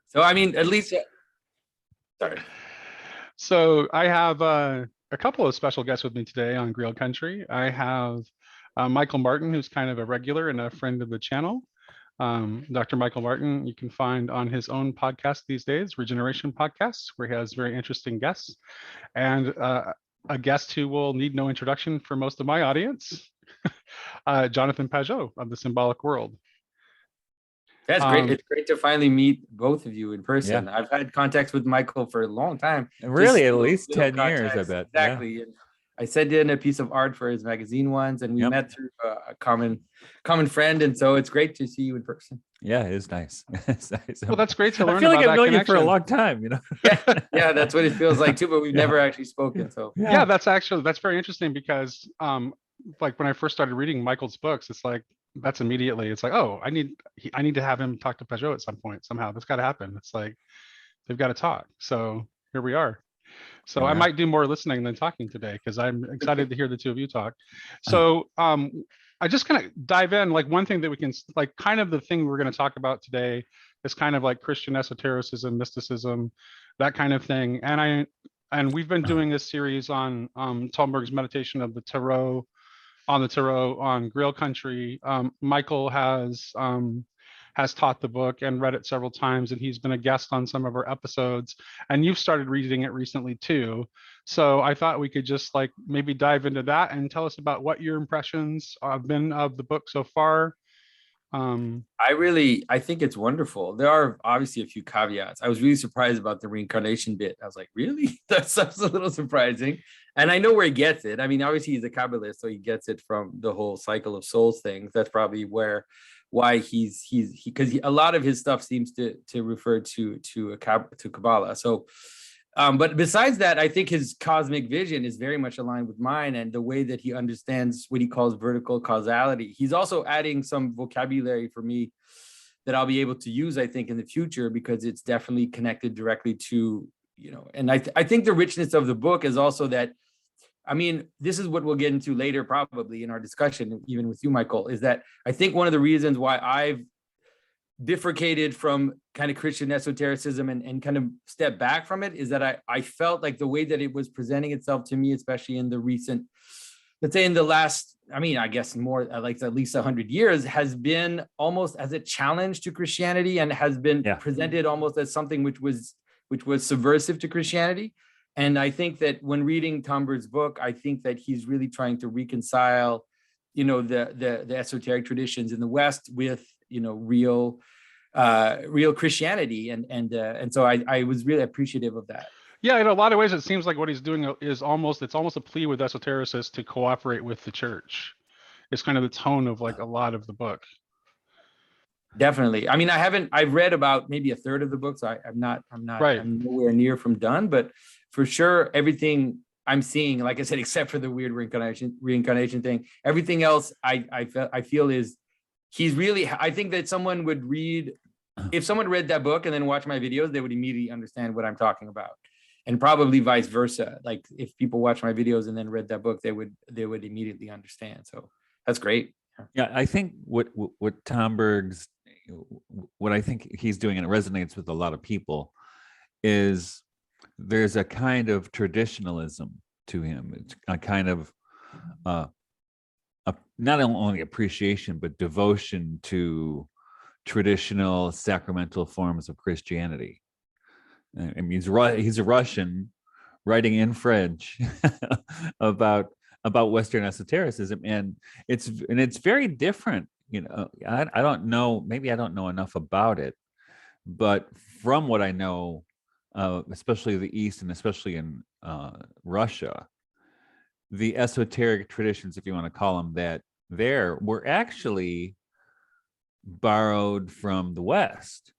So, I mean, at least, sorry. So I have a couple of special guests with me today on Grill Country. I have Michael Martin, who's kind of a regular and a friend of the channel. Dr. Michael Martin, you can find on his own podcast these days, Regeneration Podcasts, where he has very interesting guests. And a guest who will need no introduction for most of my audience, Jonathan Pageau of the Symbolic World. That's great. It's great to finally meet both of you in person. Yeah. I've had contacts with Michael for a long time. Really, at least 10 years, I bet. Exactly. Yeah. And I sent in a piece of art for his magazine once, and we met through a common friend. And so it's great to see you in person. Yeah, it is nice. It's nice. Well, that's great to learn. I feel like I've known you for a long time, you know. yeah, that's what it feels like too. But we've never actually spoken. So yeah, that's very interesting because like when I first started reading Michael's books, it's like that's immediately it's like, oh, I need to have him talk to Pageau at some point somehow. That's got to happen. It's like they've got to talk. So here we are. So I might do more listening than talking today because I'm excited to hear the two of you talk. So I just kind of dive in. Like one thing that we can like kind of the thing we're going to talk about today is kind of like Christian esotericism, mysticism, that kind of thing. And we've been doing this series on Tomberg's meditation of the tarot, on Grill Country. Michael has taught the book and read it several times, and he's been a guest on some of our episodes. And you've started reading it recently too. So I thought we could just like maybe dive into that and tell us about what your impressions have been of the book so far. I think it's wonderful. There are obviously a few caveats. I was really surprised about the reincarnation bit. I was like, really? That's a little surprising. And I know where he gets it. I mean, obviously he's a Kabbalist, so he gets it from the whole cycle of souls things. That's probably why he's because a lot of his stuff seems to refer to Kabbalah. So, but besides that, I think his cosmic vision is very much aligned with mine, and the way that he understands what he calls vertical causality. He's also adding some vocabulary for me that I'll be able to use, I think, in the future, because it's definitely connected directly to, you know, and I think the richness of the book is also that, I mean, this is what we'll get into later, probably in our discussion, even with you, Michael, is that I think one of the reasons why I've bifurcated from kind of Christian esotericism and kind of stepped back from it is that I felt like the way that it was presenting itself to me, especially in the recent, let's say in the last, I mean, I guess more like at least 100 years, has been almost as a challenge to Christianity and has been presented almost as something which was subversive to Christianity. And I think that when reading Tomberg's book, I think that he's really trying to reconcile, you know, the esoteric traditions in the West with, you know, real Christianity, and so I was really appreciative of that. Yeah, in a lot of ways, it seems like what he's doing is almost a plea with esotericists to cooperate with the church. It's kind of the tone of like a lot of the book. Definitely. I mean, I've read about maybe a third of the book, so I'm nowhere near from done, but for sure, everything I'm seeing, like I said, except for the weird reincarnation thing, everything else I feel is he's really, I think that someone would read, if someone read that book and then watched my videos, they would immediately understand what I'm talking about. And probably vice versa. Like if people watch my videos and then read that book, they would immediately understand. So that's great. Yeah, I think what Tomberg's, what I think he's doing, and it resonates with a lot of people, is there's a kind of traditionalism to him. It's a kind of not only appreciation, but devotion to traditional sacramental forms of Christianity. I mean, he's a Russian writing in French about Western esotericism, and it's very different. You know, I don't know, maybe I don't know enough about it, but from what I know, especially the East and especially in Russia, the esoteric traditions, if you want to call them that, were actually borrowed from the West,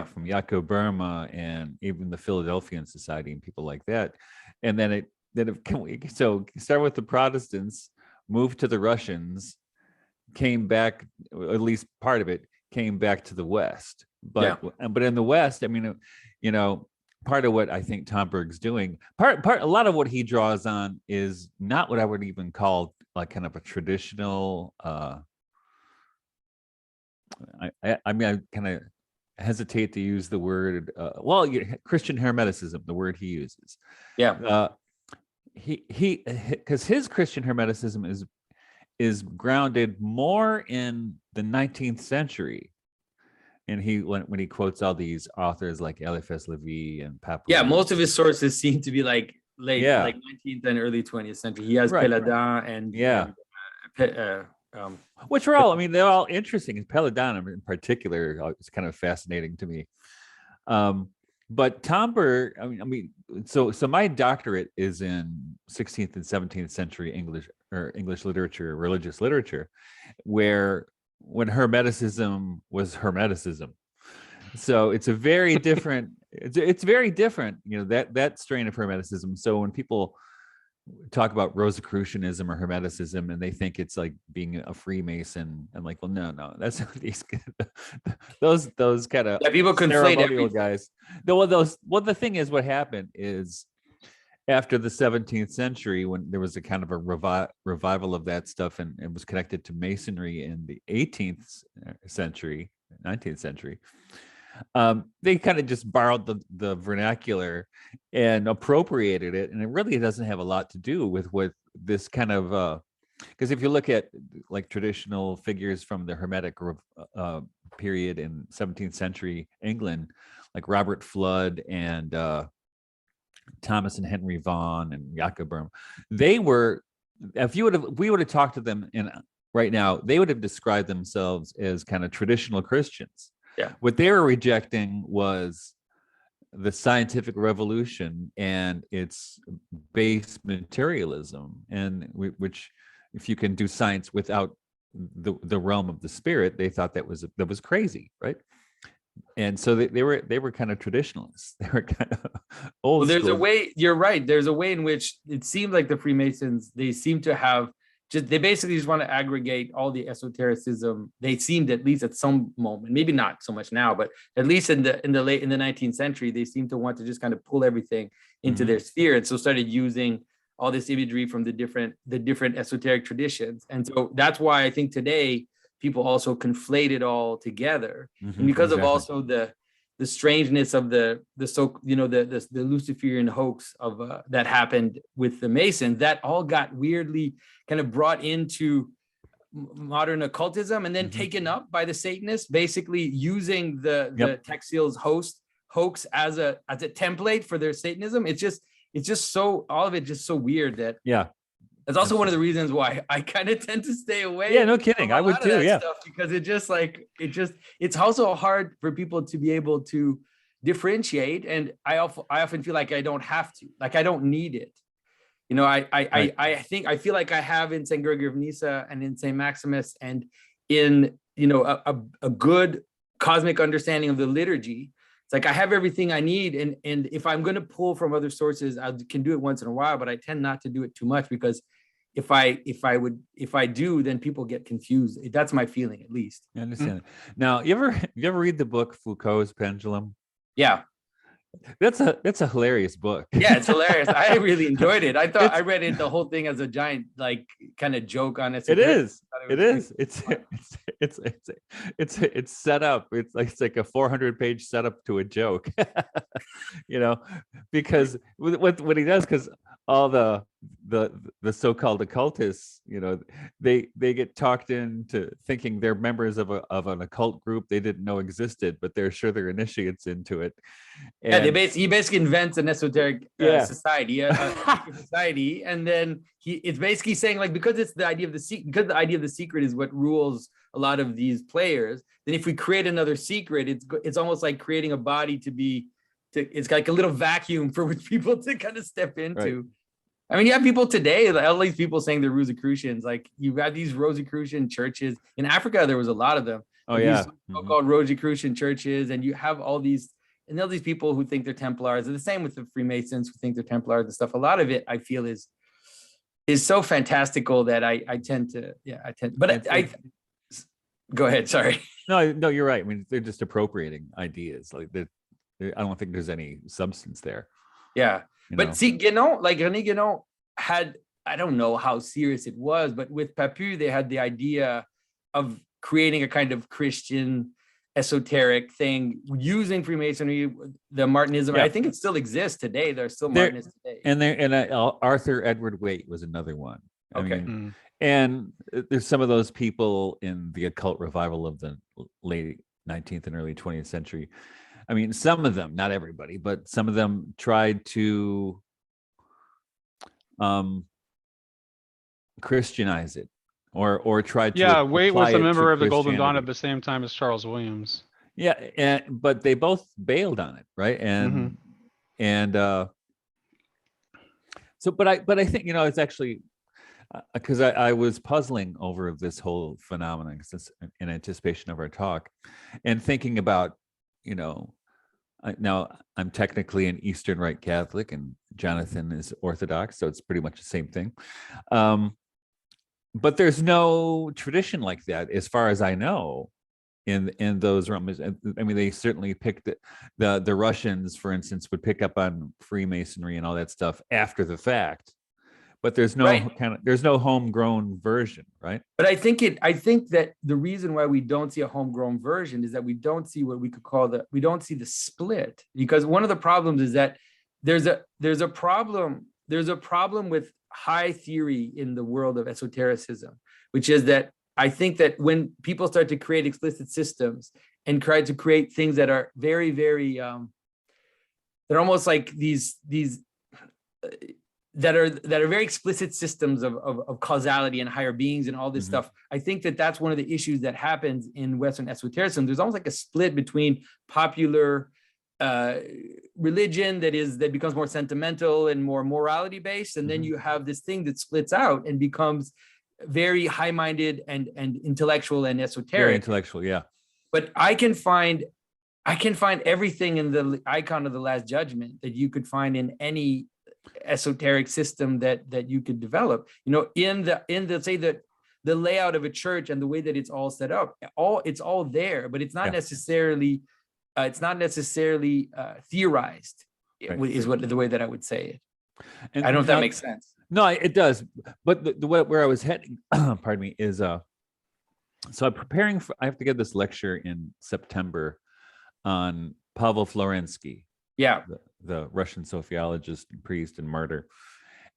from Jacob Burma and even the Philadelphian Society and people like that. And then so start with the Protestants, moved to the Russians, came back, at least part of it came back to the West. But in the West, I mean, you know, part of what I think Tomberg's doing, a lot of what he draws on is not what I would even call like kind of a traditional. I mean, I kind of hesitate to use the word, Christian Hermeticism, the word he uses. Yeah. Because his Christian Hermeticism is grounded more in the 19th century. And when he quotes all these authors like Eliphas Levi and Papeau. Yeah, most of his sources seem to be like late, like 19th and early 20th century. He has Péladan and which are all, I mean, they're all interesting. Péladan in particular is kind of fascinating to me. But Tomberg, I mean, so my doctorate is in 16th and 17th century English literature, religious literature, when Hermeticism was Hermeticism. So it's a very different, it's very different, that strain of Hermeticism. So when people talk about Rosicrucianism or Hermeticism and they think it's like being a Freemason, I'm like, well, no, that's these those kind of people conflate everything. Guys. The thing is, what happened is after the 17th century, when there was a kind of a revival of that stuff, and it was connected to Masonry in the 18th century, 19th century, they kind of just borrowed the vernacular and appropriated it, and it really doesn't have a lot to do with what this kind of because if you look at like traditional figures from the Hermetic period in 17th century England, like Robert Flood and Thomas and Henry Vaughan and Jacob Böhm, they were, if we would have talked to them right now, they would have described themselves as kind of traditional Christians. Yeah. What they were rejecting was the scientific revolution and its base materialism, and which, if you can do science without the realm of the spirit, they thought that was crazy, right? And so they were kind of traditionalists. They were kind of old. Well, there's school. a way, you're right. There's a way in which it seems like the Freemasons, they seem to have they basically just want to aggregate all the esotericism. They seemed, at least at some moment, maybe not so much now, but at least in the 19th century, they seem to want to just kind of pull everything into their sphere. And so started using all this imagery from the different esoteric traditions. And so that's why I think today people also conflate it all together. And because of also the strangeness of the Luciferian hoax of that happened with the Masons, that all got weirdly kind of brought into modern occultism and then taken up by the Satanists, basically using the Textiles hoax as a template for their Satanism. It's just so, all of it just so weird that that's also one of the reasons why I kind of tend to stay away. Yeah, no kidding. I would too. Yeah, stuff, because it's also hard for people to be able to differentiate. And I often feel like I don't have to, like I don't need it. I feel like I have in St. Gregory of Nyssa and in St. Maximus and in a good cosmic understanding of the liturgy. It's like I have everything I need, and if I'm going to pull from other sources, I can do it once in a while, but I tend not to do it too much, because if I do, then people get confused. That's my feeling, at least. I understand. Now, you ever read the book Foucault's Pendulum? Yeah. That's a hilarious book. Yeah, it's hilarious. I really enjoyed it. I thought I read it, the whole thing, as a giant kind of joke on it. It is. It's set up. It's like a 400-page setup to a joke. Because what he does, because all the so-called occultists, they get talked into thinking they're members of an occult group they didn't know existed, but they're sure they're initiates into it. And he basically invents an esoteric society, a society, and then it's basically saying, like, because it's the idea of the secret, because the idea of the secret is what rules a lot of these players. Then if we create another secret, it's almost like creating a body it's like a little vacuum for which people to kind of step into. Right. I mean, you have people today, like all these people saying they're Rosicrucians. Like, you have these Rosicrucian churches in Africa. There was a lot of them. Oh yeah, so-called Rosicrucian churches, and you have all these people who think they're Templars. And the same with the Freemasons who think they're Templars and stuff. A lot of it, I feel, is so fantastical that I tend to. But I go ahead. Sorry. No, you're right. I mean, they're just appropriating ideas. Like, I don't think there's any substance there. Yeah. But see, Guénon, like René Guénon had, I don't know how serious it was, but with Papeau, they had the idea of creating a kind of Christian esoteric thing using Freemasonry, the Martinism. Yeah. I think it still exists today. There's still Martinists today. And Arthur Edward Waite was another one. I Okay. mean, and there's some of those people in the occult revival of the late 19th and early 20th century. I mean, some of them, not everybody, but some of them tried to Christianize it or tried to Yeah, Waite was apply a it member to of the Golden Dawn Christianity. at the same time as Charles Williams. Yeah, but they both bailed on it, right? And so, but I think, you know, it's actually because I was puzzling over this whole phenomenon since in anticipation of our talk, and thinking about, you know, now I'm technically an Eastern Rite Catholic, and Jonathan is Orthodox, so it's pretty much the same thing. But there's no tradition like that, as far as I know, in those realms. I mean, they certainly picked the Russians, for instance, would pick up on Freemasonry and all that stuff after the fact. But there's no there's no homegrown version, right? But I think that the reason why we don't see a homegrown version is that we don't see what we could call we don't see the split. Because one of the problems is that there's a problem with high theory in the world of esotericism, which is that I think that when people start to create explicit systems and try to create things that are very, very they're almost like these that are very explicit systems of causality and higher beings and all this stuff. I think that that's one of the issues that happens in Western esotericism. There's almost like a split between popular religion that becomes more sentimental and more morality based, and then you have this thing that splits out and becomes very high-minded and intellectual and esoteric. Very intellectual, yeah. But I can find everything in the icon of the Last Judgment that you could find in any esoteric system that you could develop. You know, in the say that the layout of a church and the way that it's all set up, it's all there, but it's not necessarily theorized. Right. Is what the way that I would say it. And I don't know if that makes sense. No, it does. But where I was heading, pardon me, is so I'm preparing for. I have to give this lecture in September on Pavel Florensky. Yeah, the Russian sociologist, priest, and martyr.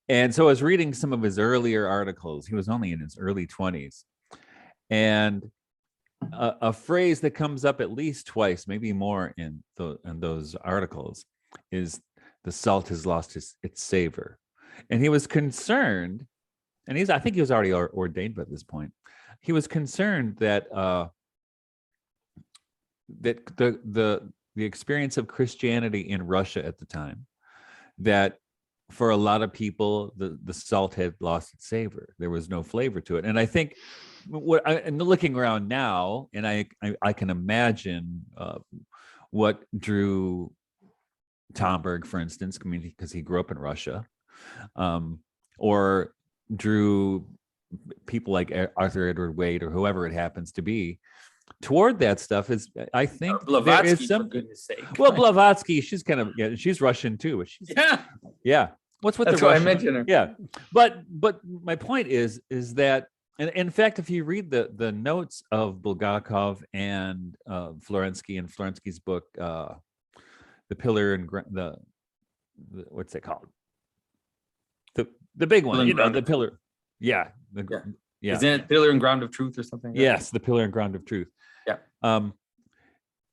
And so I was reading some of his earlier articles. He was only in his early 20s, and a phrase that comes up at least twice, maybe more, in those articles is the salt has lost its savor. And he was concerned, and I think he was already ordained by this point. He was concerned that the experience of Christianity in Russia at the time, that for a lot of people, the salt had lost its savor. There was no flavor to it. And I think and looking around now, and I can imagine what drew Tomberg, for instance, I mean, because he grew up in Russia, or drew people like Arthur Edward Waite or whoever it happens to be toward that stuff. Is I think Blavatsky, there is some, for goodness sake. Well, Blavatsky, she's kind of she's Russian too, but she's What's with That's the why Russian? I mentioned her. Yeah, but my point is that, and in fact, if you read the notes of Bulgakov and Florensky and Florensky's book, The Pillar and the what's it called? The big one, the Pillar. Yeah. Isn't it Pillar and Ground of Truth or something? Yes, The Pillar and Ground of Truth. Yeah.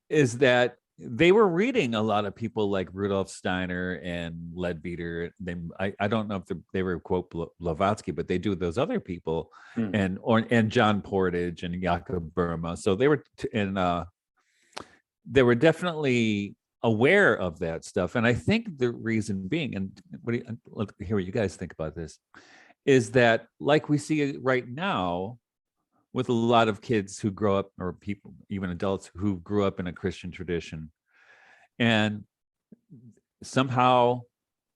Is that they were reading a lot of people like Rudolf Steiner and Leadbeater. I don't know if they were quote Blavatsky, but they do those other people, and John Portage and Jakob Burma. So they were they were definitely aware of that stuff. And I think the reason being, and let's hear what you guys think about this, is that like we see right now with a lot of kids who grow up, or people, even adults who grew up in a Christian tradition, and somehow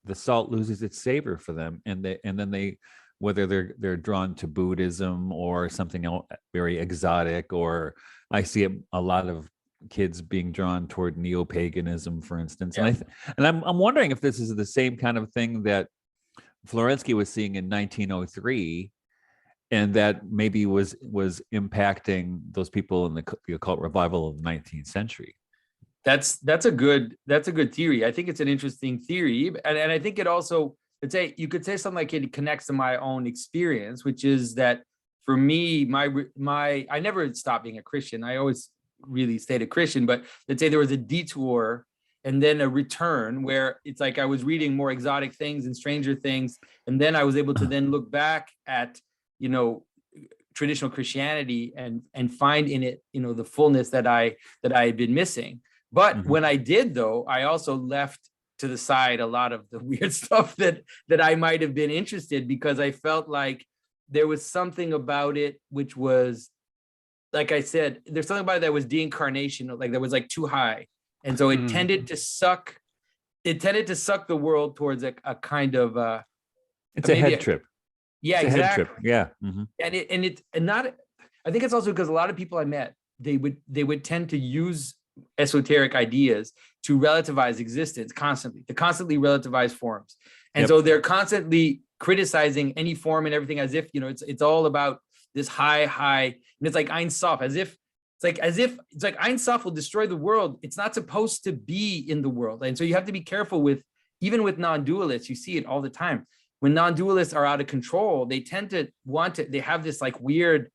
the salt loses its savor for them, and then they, whether they're drawn to Buddhism or something else very exotic, or I see a lot of kids being drawn toward neo-paganism, for instance. Yeah. And I'm wondering if this is the same kind of thing that Florensky was seeing in 1903, and that maybe was impacting those people in the occult revival of the 19th century. That's a good theory. I think it's an interesting theory, and I think it also, let's say, you could say something like it connects to my own experience, which is that for me, I never stopped being a Christian. I always really stayed a Christian, but let's say there was a detour and then a return where it's like I was reading more exotic things and stranger things, and then I was able to then look back at, you know, traditional Christianity and find in it, you know, the fullness that I had been missing. But when I did, though, I also left to the side a lot of the weird stuff that I might have been interested, because I felt like there was something about it which was, like I said, there's something about it that was de-incarnational, like that was like too high. And so it tended to suck the world towards a kind of it's a head trip. Yeah, it's exactly. A head trip. Yeah. I think it's also because a lot of people I met, they would tend to use esoteric ideas to relativize existence constantly, to constantly relativize forms. And so they're constantly criticizing any form and everything as if, you know, it's all about this high, and it's like Ein Sof, as if Ein Sof will destroy the world. It's not supposed to be in the world. And so you have to be careful with, even with non-dualists, you see it all the time. When non-dualists are out of control, they tend to they have this like weird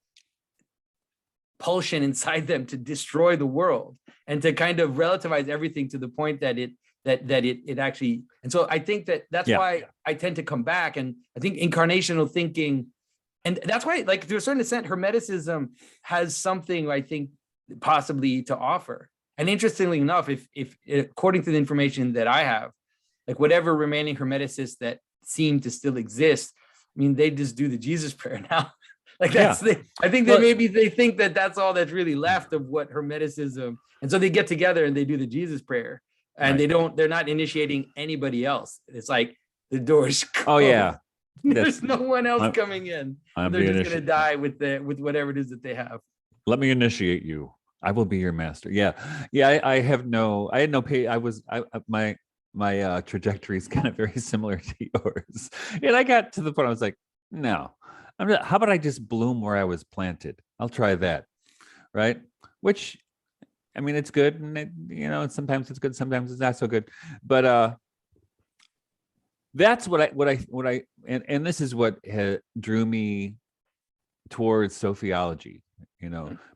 pulsion inside them to destroy the world and to kind of relativize everything to the point that it actually, and so I think that's why I tend to come back. And I think incarnational thinking, and that's why, like, to a certain extent, Hermeticism has something, I think, possibly to offer. And interestingly enough, if according to the information that I have, like whatever remaining Hermeticists that seem to still exist, I mean, they just do the Jesus prayer now. Like that's I think that maybe they think that that's all that's really left of what Hermeticism, and so they get together and they do the Jesus prayer, and they're not initiating anybody else. It's like the doors closed. Oh yeah, there's no one else coming in. They're just gonna die with whatever it is that they have. Let me initiate you. I will be your master. Yeah. I had no pay. My trajectory is kind of very similar to yours, and I got to the point I was like, no. How about I just bloom where I was planted? I'll try that, right? Which, I mean, it's good, and sometimes it's good, sometimes it's not so good. But that's what I and this is what drew me towards sophiology,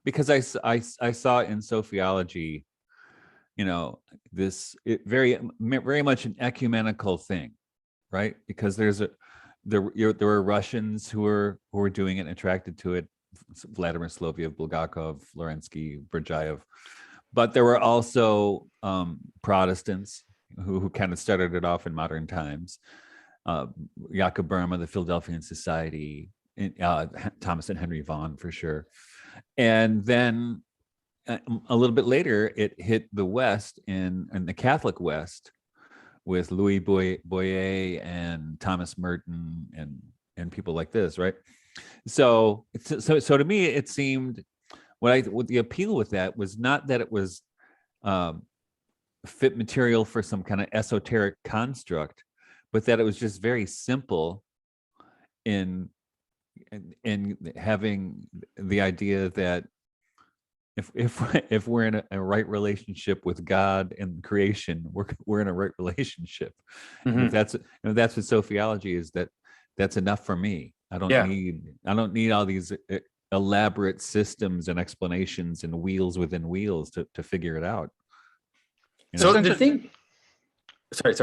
because I saw in sophiology, this very much an ecumenical thing, right? Because there were Russians who were doing it and attracted to it, Vladimir Soloviev, Bulgakov, Lorensky, Berjaev, but there were also Protestants who kind of started it off in modern times. Jakob Burma, the Philadelphian Society, Thomas and Henry Vaughan for sure, and then a little bit later it hit the West in the Catholic West, with Louis Boyer and Thomas Merton and people like this, right? So to me, it seemed what the appeal with that was not that it was fit material for some kind of esoteric construct, but that it was just very simple in having the idea that if we're in a right relationship with God and creation, we're in a right relationship. Mm-hmm. If that's what sophiology is, that's enough for me. I don't need all these elaborate systems and explanations and wheels within wheels to figure it out. So the thing. Sorry.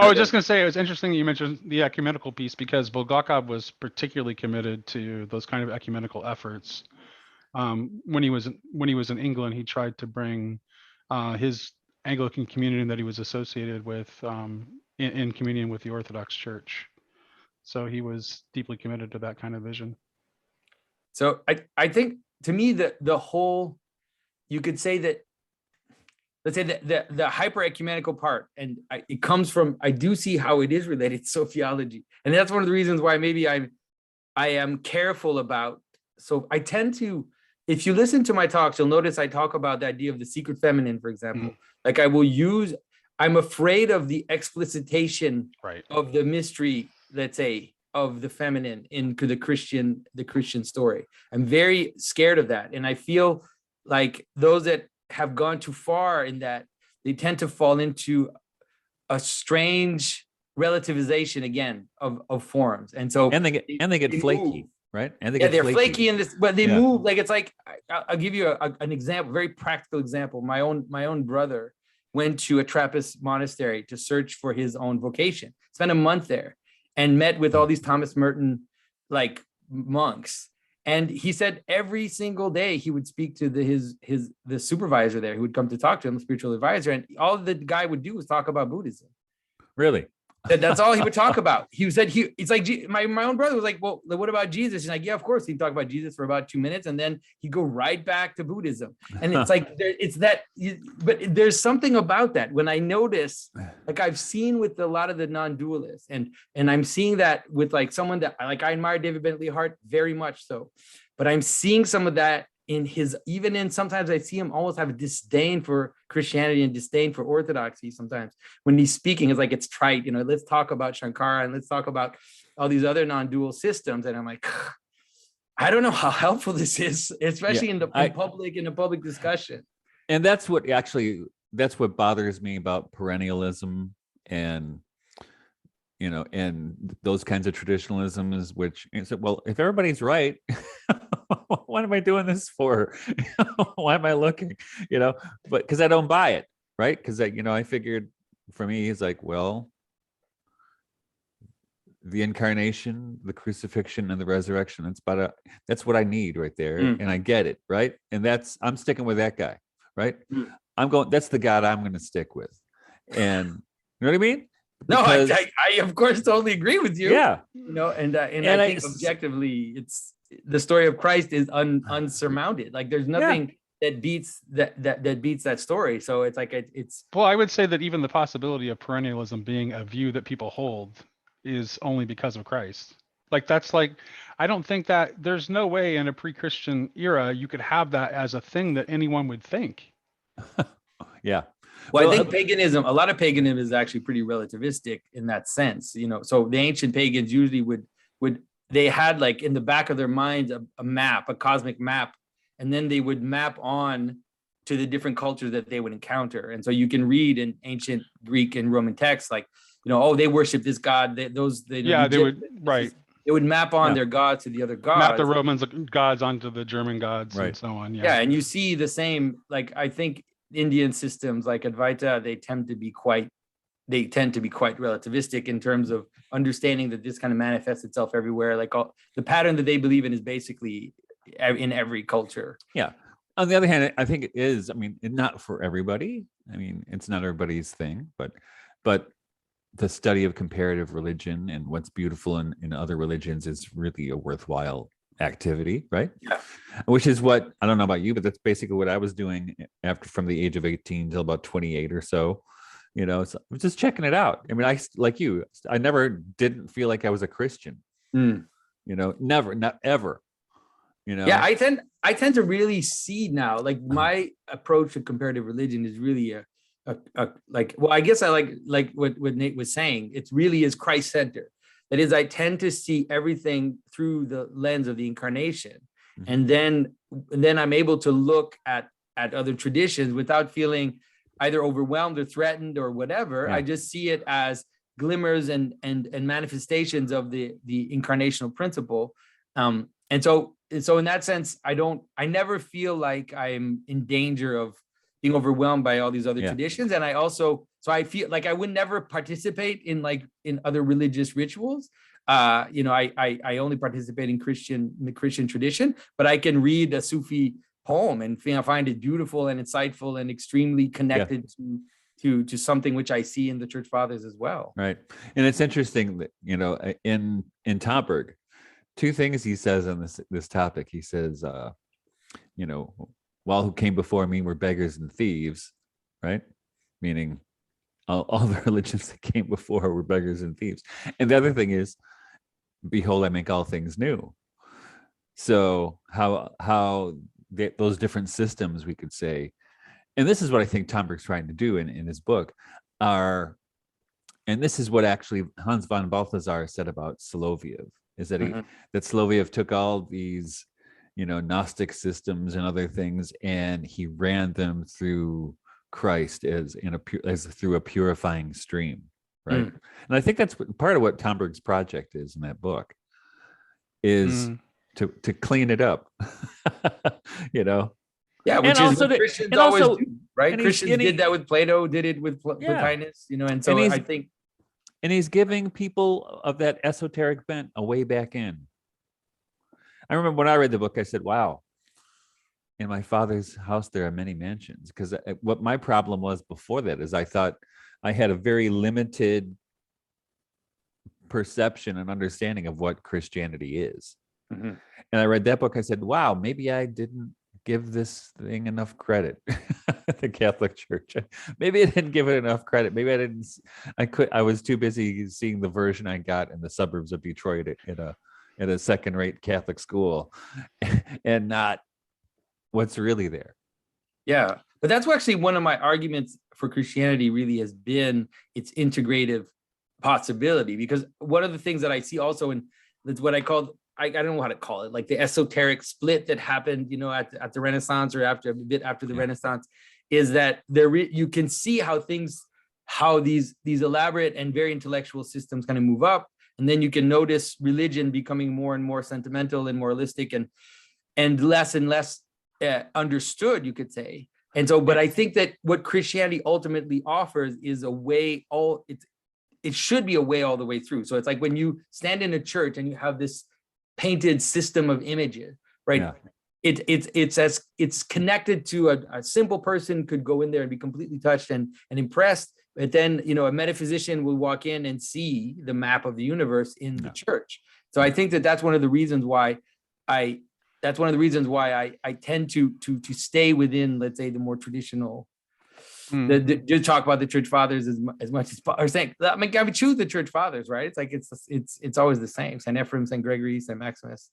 I was just going to say, it was interesting that you mentioned the ecumenical piece, because Bulgakov was particularly committed to those kind of ecumenical efforts. When he was in England, he tried to bring his Anglican community that he was associated with in communion with the Orthodox Church. So he was deeply committed to that kind of vision. So I think, to me, the whole, you could say that, let's say the hyper ecumenical part, and it comes from, I do see how it is related to sophiology, and that's one of the reasons why maybe I am careful about. So I tend to. If you listen to my talks, you'll notice I talk about the idea of the secret feminine, for example. Mm-hmm. Like I'm afraid of the explicitation of the mystery, let's say, of the feminine into the Christian story. I'm very scared of that. And I feel like those that have gone too far in that, they tend to fall into a strange relativization again of forms. And so and they get flaky, move. right? And they're flaky in this, but they Yeah. move like, it's like, I'll give you an example, very practical example. My own brother went to a Trappist monastery to search for his own vocation, spent a month there and met with all these Thomas Merton like monks. And he said every single day he would speak to the supervisor there who would come to talk to him, the spiritual advisor, and all the guy would do was talk about Buddhism. Really? That's all he would talk about. He said it's like my own brother was like, well, what about Jesus? He's like, yeah, of course. He'd talk about Jesus for about 2 minutes, and then he'd go right back to Buddhism. And it's like it's that, but there's something about that when I notice, like I've seen with a lot of the non-dualists, and I'm seeing that with like someone that I admire David Bentley Hart very much so, but I'm seeing some of that in his, even in sometimes I see him almost have a disdain for Christianity and disdain for orthodoxy. Sometimes when he's speaking, it's like, it's trite, let's talk about Shankara and let's talk about all these other non-dual systems. And I'm like, I don't know how helpful this is, especially in a public discussion. And that's what bothers me about perennialism and and those kinds of traditionalisms, which is, well, if everybody's right, what am I doing this for? Why am I looking? But because I don't buy it, right? Because I figured for me, it's like, well, the incarnation, the crucifixion, and the resurrection. That's what I need right there, and I get it, right? And I'm sticking with that guy, right? That's the God I'm going to stick with, and you know what I mean? No, I of course totally agree with you. Yeah, and I think objectively, it's the story of Christ is unsurmounted. Like there's nothing that beats that story. So it's like it's. Well, I would say that even the possibility of perennialism being a view that people hold is only because of Christ. Like that's like, I don't think that there's no way in a pre-Christian era you could have that as a thing that anyone would think. Yeah. Well, I think paganism, a lot of paganism is actually pretty relativistic in that sense, so the ancient pagans usually would they had like in the back of their minds a map, a cosmic map, and then they would map on to the different cultures that they would encounter. And so you can read in ancient Greek and Roman texts, like, they worship this god, they would map on their gods to the other gods. Map the Romans gods onto the German gods, right, and so on. Yeah, and you see the same, like I think Indian systems like Advaita, they tend to be quite relativistic in terms of understanding that this kind of manifests itself everywhere. Like the pattern that they believe in is basically in every culture. Yeah. On the other hand, I think it is, not for everybody. It's not everybody's thing, but the study of comparative religion and what's beautiful in other religions is really a worthwhile activity, right? Yeah. Which is what, I don't know about you, but that's basically what I was doing from the age of 18 till about 28 or so. So I was just checking it out. I like you, I never didn't feel like I was a Christian. Never, not ever. Yeah, I tend to really see now, like my approach to comparative religion is really I guess I like what Nate was saying. It really is Christ-centered. That is, I tend to see everything through the lens of the incarnation. And then I'm able to look at other traditions without feeling either overwhelmed or threatened or whatever. I just see it as glimmers and manifestations of the incarnational principle. And so in that sense, I never feel like I'm in danger of being overwhelmed by all these other traditions. And I feel like I would never participate in other religious rituals. I only participate in the Christian tradition, but I can read a Sufi poem and find it beautiful and insightful and extremely connected to something which I see in the church fathers as well. Right. And it's interesting that, in Tomberg, two things he says on this topic. He says, while who came before me were beggars and thieves, right? Meaning all the religions that came before were beggars and thieves. And the other thing is, behold, I make all things new. So how those different systems, we could say, and this is what I think Tomberg's trying to do in his book, are and this is what actually Hans von Balthasar said about Soloviev, is that that Soloviev took all these, Gnostic systems and other things, and he ran them through Christ as through a purifying stream, right? And I think that's part of what Tomberg's project is in that book, is to clean it up, Yeah, which is what Christians always do, right? Christians did that with Plato, did it with Plotinus, and so I think. And he's giving people of that esoteric bent a way back in. I remember when I read the book, I said, wow, in my father's house, there are many mansions. Because what my problem was before that is I thought I had a very limited perception and understanding of what Christianity is. And I read that book, I said, wow, maybe I didn't give this thing enough credit. The Catholic Church, maybe I didn't give it enough credit. Maybe I was too busy seeing the version I got in the suburbs of Detroit at a second-rate Catholic school, and not what's really there. Yeah, but that's actually one of my arguments for Christianity really has been its integrative possibility, because one of the things that I see also, and that's what I called, I don't know how to call it, like the esoteric split that happened, at the Renaissance, or a bit after the Renaissance, is that you can see how these elaborate and very intellectual systems kind of move up, and then you can notice religion becoming more and more sentimental and moralistic and less understood, you could say. And so, but I think that what Christianity ultimately offers is a way, it should be a way all the way through. So it's like when you stand in a church and you have this painted system of images, right? Yeah. It's connected to a simple person could go in there and be completely touched and impressed. But then, a metaphysician will walk in and see the map of the universe in the church. So I think that's one of the reasons why I tend to stay within, let's say, the more traditional. Just talk about the church fathers as much as or saying, I would choose the church fathers, right? It's like it's always the same. Saint Ephrem, Saint Gregory, Saint Maximus.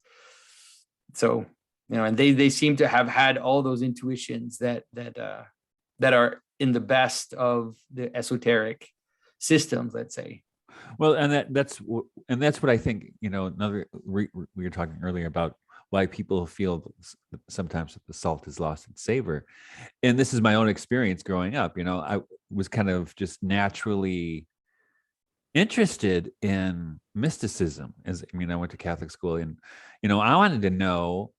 So and they seem to have had all those intuitions that are in the best of the esoteric systems, let's say. Well, and that's what I think. Another we were talking earlier about why people feel sometimes that the salt is lost its savor. And this is my own experience growing up. I was kind of just naturally interested in mysticism. I went to Catholic school, and, I wanted to know,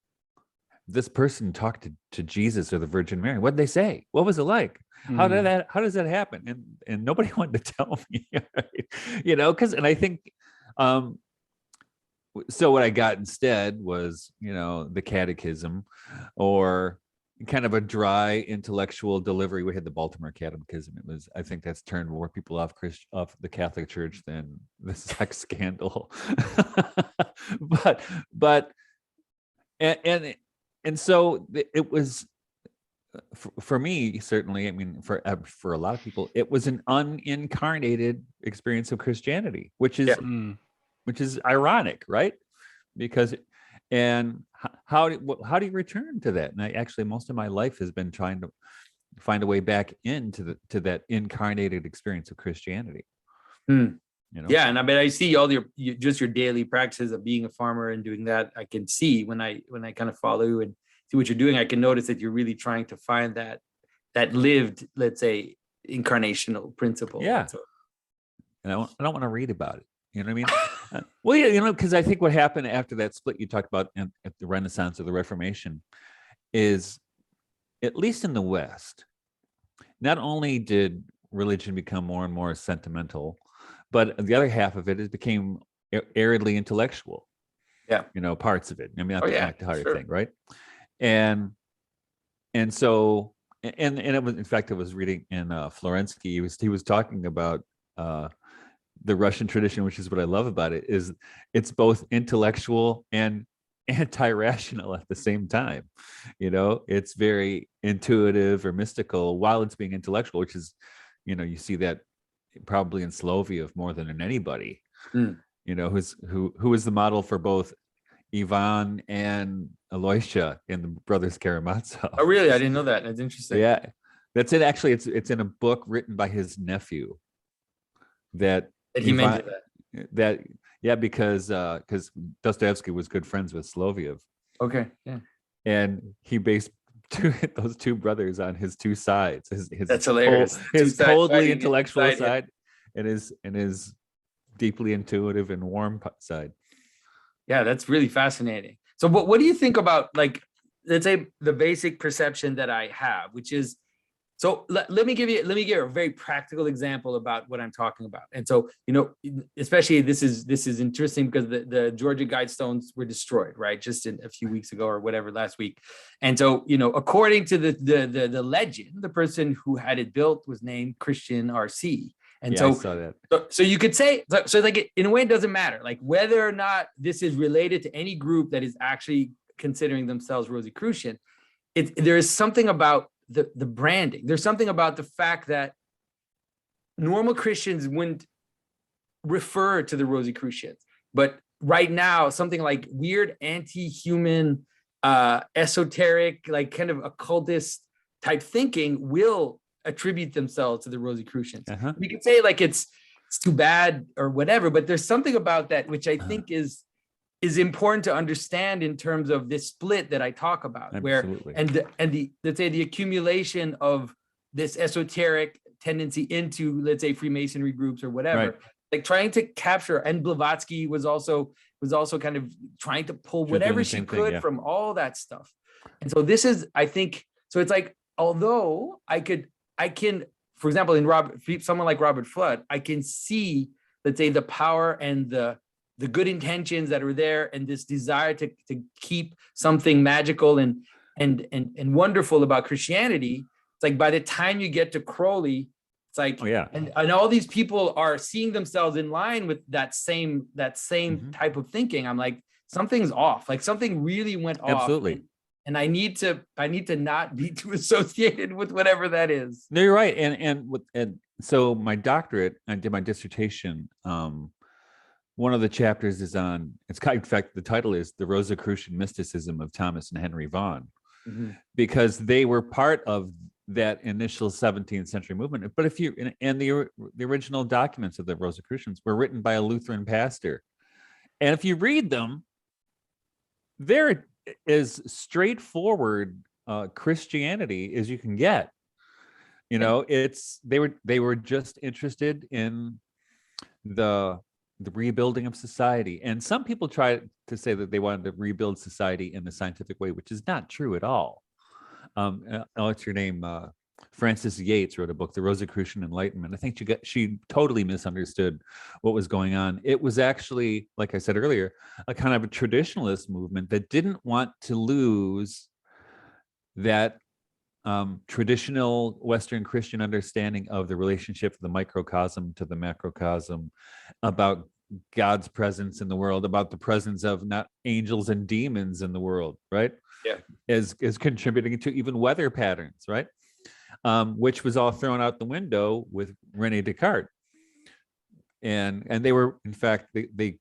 this person talked to Jesus or the Virgin Mary. What did they say? What was it like? How does that happen? And nobody wanted to tell me, right? And I think, so what I got instead was, the catechism, or kind of a dry intellectual delivery. We had the Baltimore Catechism. I think that's turned more people off the Catholic Church than the sex scandal. And so it was, for me, certainly, for a lot of people, it was an unincarnated experience of Christianity, which is ironic, right? Because, and how do you return to that? And I actually, most of my life has been trying to find a way back into that incarnated experience of Christianity. Yeah, and I see all your daily practices of being a farmer and doing that. I can see when I kind of follow you and see what you're doing, I can notice that you're really trying to find that lived, let's say, incarnational principle. Yeah. And I don't want to read about it. You know what I mean? Well, yeah, because I think what happened after that split you talked about at the Renaissance or the Reformation is, at least in the West, not only did religion become more and more sentimental, but the other half of it became aridly intellectual. Yeah. Parts of it. Not the entire thing, right? And so, and it was, in fact, I was reading in Florensky, he was talking about the Russian tradition, which is what I love about it, is it's both intellectual and anti-rational at the same time. It's very intuitive or mystical while it's being intellectual, which is, you see that probably in Soloviev more than in anybody. Who is the model for both Ivan and Aloysia in the Brothers Karamazov. Oh, really? I didn't know that. That's interesting. Yeah, that's it. Actually, it's in a book written by his nephew. that That he mentioned that yeah, because Dostoevsky was good friends with Soloviev, Okay. Yeah. and he based those two brothers on his two sides, his That's hilarious. his Two sides coldly fighting intellectual inside him. side, and his deeply intuitive and warm side. Yeah, that's really fascinating. So what do you think about, like, let's say the basic perception that I have, which is, so let me give you a very practical example about what I'm talking about. And so, especially this is interesting because the Georgia Guidestones were destroyed, right? Just a few weeks ago or whatever, last week. And so, according to the legend, the person who had it built was named Christian RC. And I saw that. So you could say, so like in a way, it doesn't matter, like whether or not this is related to any group that is actually considering themselves Rosicrucian. There is something about the branding. There's something about the fact that normal Christians wouldn't refer to the Rosicrucians, but right now, something like weird anti-human, esoteric, like kind of occultist type thinking will attribute themselves to the Rosicrucians. We could say like it's too bad or whatever, but there's something about that which I think is important to understand in terms of this split that I talk about. Absolutely. Where and the let's say the accumulation of this esoteric tendency into, let's say, Freemasonry groups or whatever, Right. like trying to capture, and Blavatsky was also kind of trying to pull whatever she could from all that stuff. And so this is, I think, so it's like, although I can, for example, someone like Robert Flood, I can see, let's say, the power and the good intentions that are there, and this desire to keep something magical and wonderful about Christianity. It's like by the time you get to Crowley, it's like, and all these people are seeing themselves in line with that same type of thinking. I'm like, something's off. Like something really went off. Absolutely. And I need to not be too associated with whatever that is. No, you're right. And so my doctorate, I did my dissertation. One of the chapters is on, in fact, the title is The Rosicrucian Mysticism of Thomas and Henry Vaughan, because they were part of that initial 17th century movement. But the original documents of the Rosicrucians were written by a Lutheran pastor. And if you read them, they're as straightforward Christianity as you can get. They were just interested in the rebuilding of society. And some people try to say that they wanted to rebuild society in the scientific way, which is not true at all. What's your name? Frances Yates wrote a book, The Rosicrucian Enlightenment. I think she totally misunderstood what was going on. It was actually, like I said earlier, a kind of a traditionalist movement that didn't want to lose that traditional Western Christian understanding of the relationship of the microcosm to the macrocosm, about God's presence in the world, about the presence of not angels and demons in the world, right? Yeah. Is contributing to even weather patterns, right? Which was all thrown out the window with René Descartes. And they were, in fact, they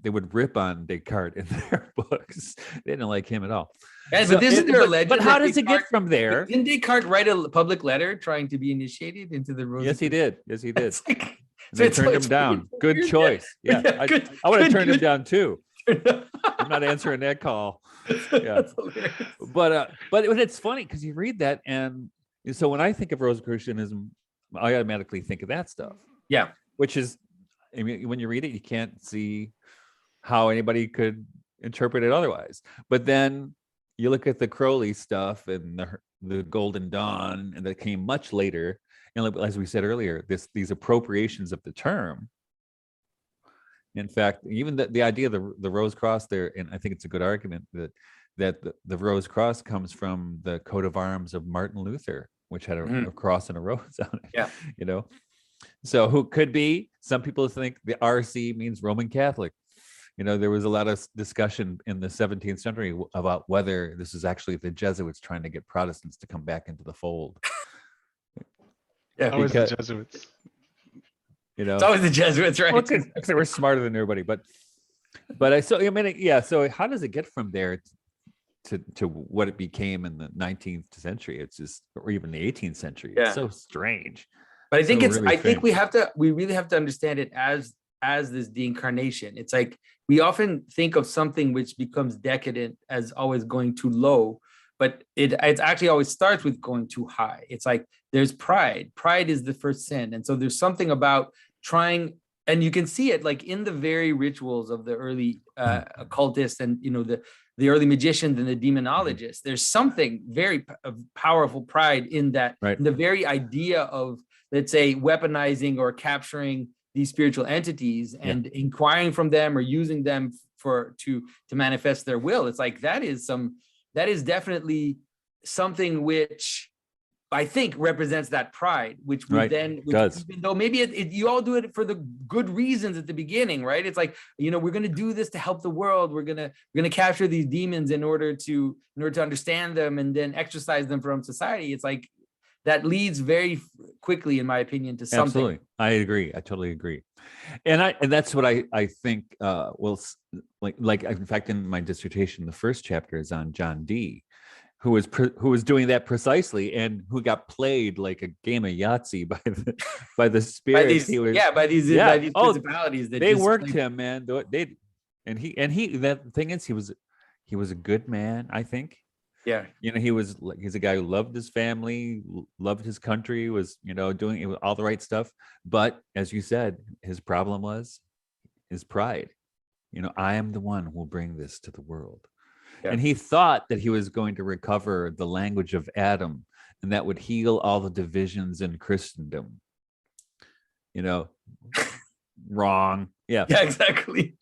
would rip on Descartes in their books. They didn't like him at all. Yeah, but isn't there a legend? But how does it get from there? Didn't Descartes write a public letter trying to be initiated into the Rosicrucians? Yes, he did. Like, they turned him down. Good choice. Yeah, I would have turned him down too. I'm not answering that call. Yeah, but it's funny because you read that, and so when I think of Rosicrucianism, I automatically think of that stuff. Yeah, which is, I mean, when you read it, you can't see how anybody could interpret it otherwise. But then you look at the Crowley stuff and the Golden Dawn, and that came much later. And as we said earlier, these appropriations of the term. In fact, even the idea of the Rose Cross there, and I think it's a good argument that the Rose Cross comes from the coat of arms of Martin Luther, which had a cross and a rose on it. Yeah. So who could be? Some people think the RC means Roman Catholic. There was a lot of discussion in the 17th century about whether this is actually the Jesuits trying to get Protestants to come back into the fold. Yeah, always the Jesuits. It's always the Jesuits, right? Because they were smarter than everybody. But so how does it get from there to what it became in the 19th century? It's just, or even the 18th century. It's so strange. But I think So it's, really I think strange. we really have to understand it as this deincarnation. It's like we often think of something which becomes decadent as always going too low, but it's actually always starts with going too high. It's like there's pride. Pride is the first sin. And so there's something about trying, and you can see it like in the very rituals of the early occultists and the early magicians and the demonologists. There's something very powerful pride in that, Right. in the very idea of, let's say, weaponizing or capturing these spiritual entities and inquiring from them or using them to manifest their will. It's like that is definitely something which I think represents that pride, which would then, which does. even though maybe you all do it for the good reasons at the beginning, right? It's like, we're going to do this to help the world. We're going to capture these demons in order to understand them and then exorcise them from society. It's like that leads very quickly, in my opinion, to something. Absolutely. I agree. I totally agree. And that's what I think, like in fact, in my dissertation, the first chapter is on John Dee, who was doing that precisely, and who got played like a game of Yahtzee by the spirits. By these principalities that they just worked him, man. He that thing is, he was a good man, I think. Yeah. He's a guy who loved his family, loved his country, was doing all the right stuff. But as you said, his problem was his pride. I am the one who will bring this to the world. Yeah. And he thought that he was going to recover the language of Adam, and that would heal all the divisions in Christendom. Wrong. Yeah. Yeah, exactly.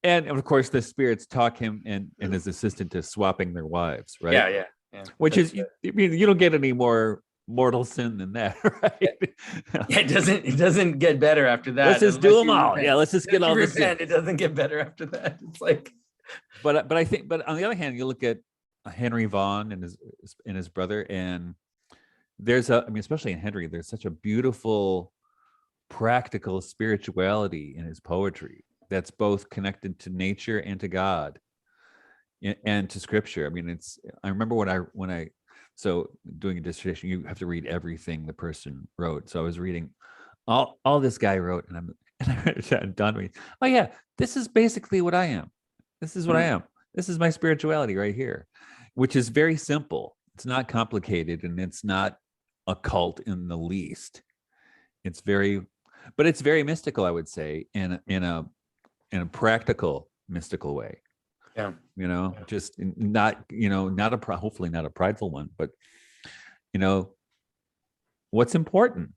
And of course, the spirits talk him and his assistant to swapping their wives, right? Yeah. Which is, you don't get any more mortal sin than that, right? Yeah, it doesn't get better after that. Let's just do them all. Repent. Yeah, let's just get all this in. It doesn't get better after that. It's like, but I think, but on the other hand, you look at Henry Vaughan and his brother, and there's especially in Henry, there's such a beautiful practical spirituality in his poetry that's both connected to nature and to God and to scripture. I remember when I so doing a dissertation, you have to read everything the person wrote. So I was reading all this guy wrote, and I read it and done with, oh yeah, this is basically what I am. This is what I am. This is my spirituality right here, which is very simple. It's not complicated, and it's not occult in the least. But it's very mystical, I would say, in a practical mystical way. Yeah. Just not, hopefully not a prideful one, but what's important?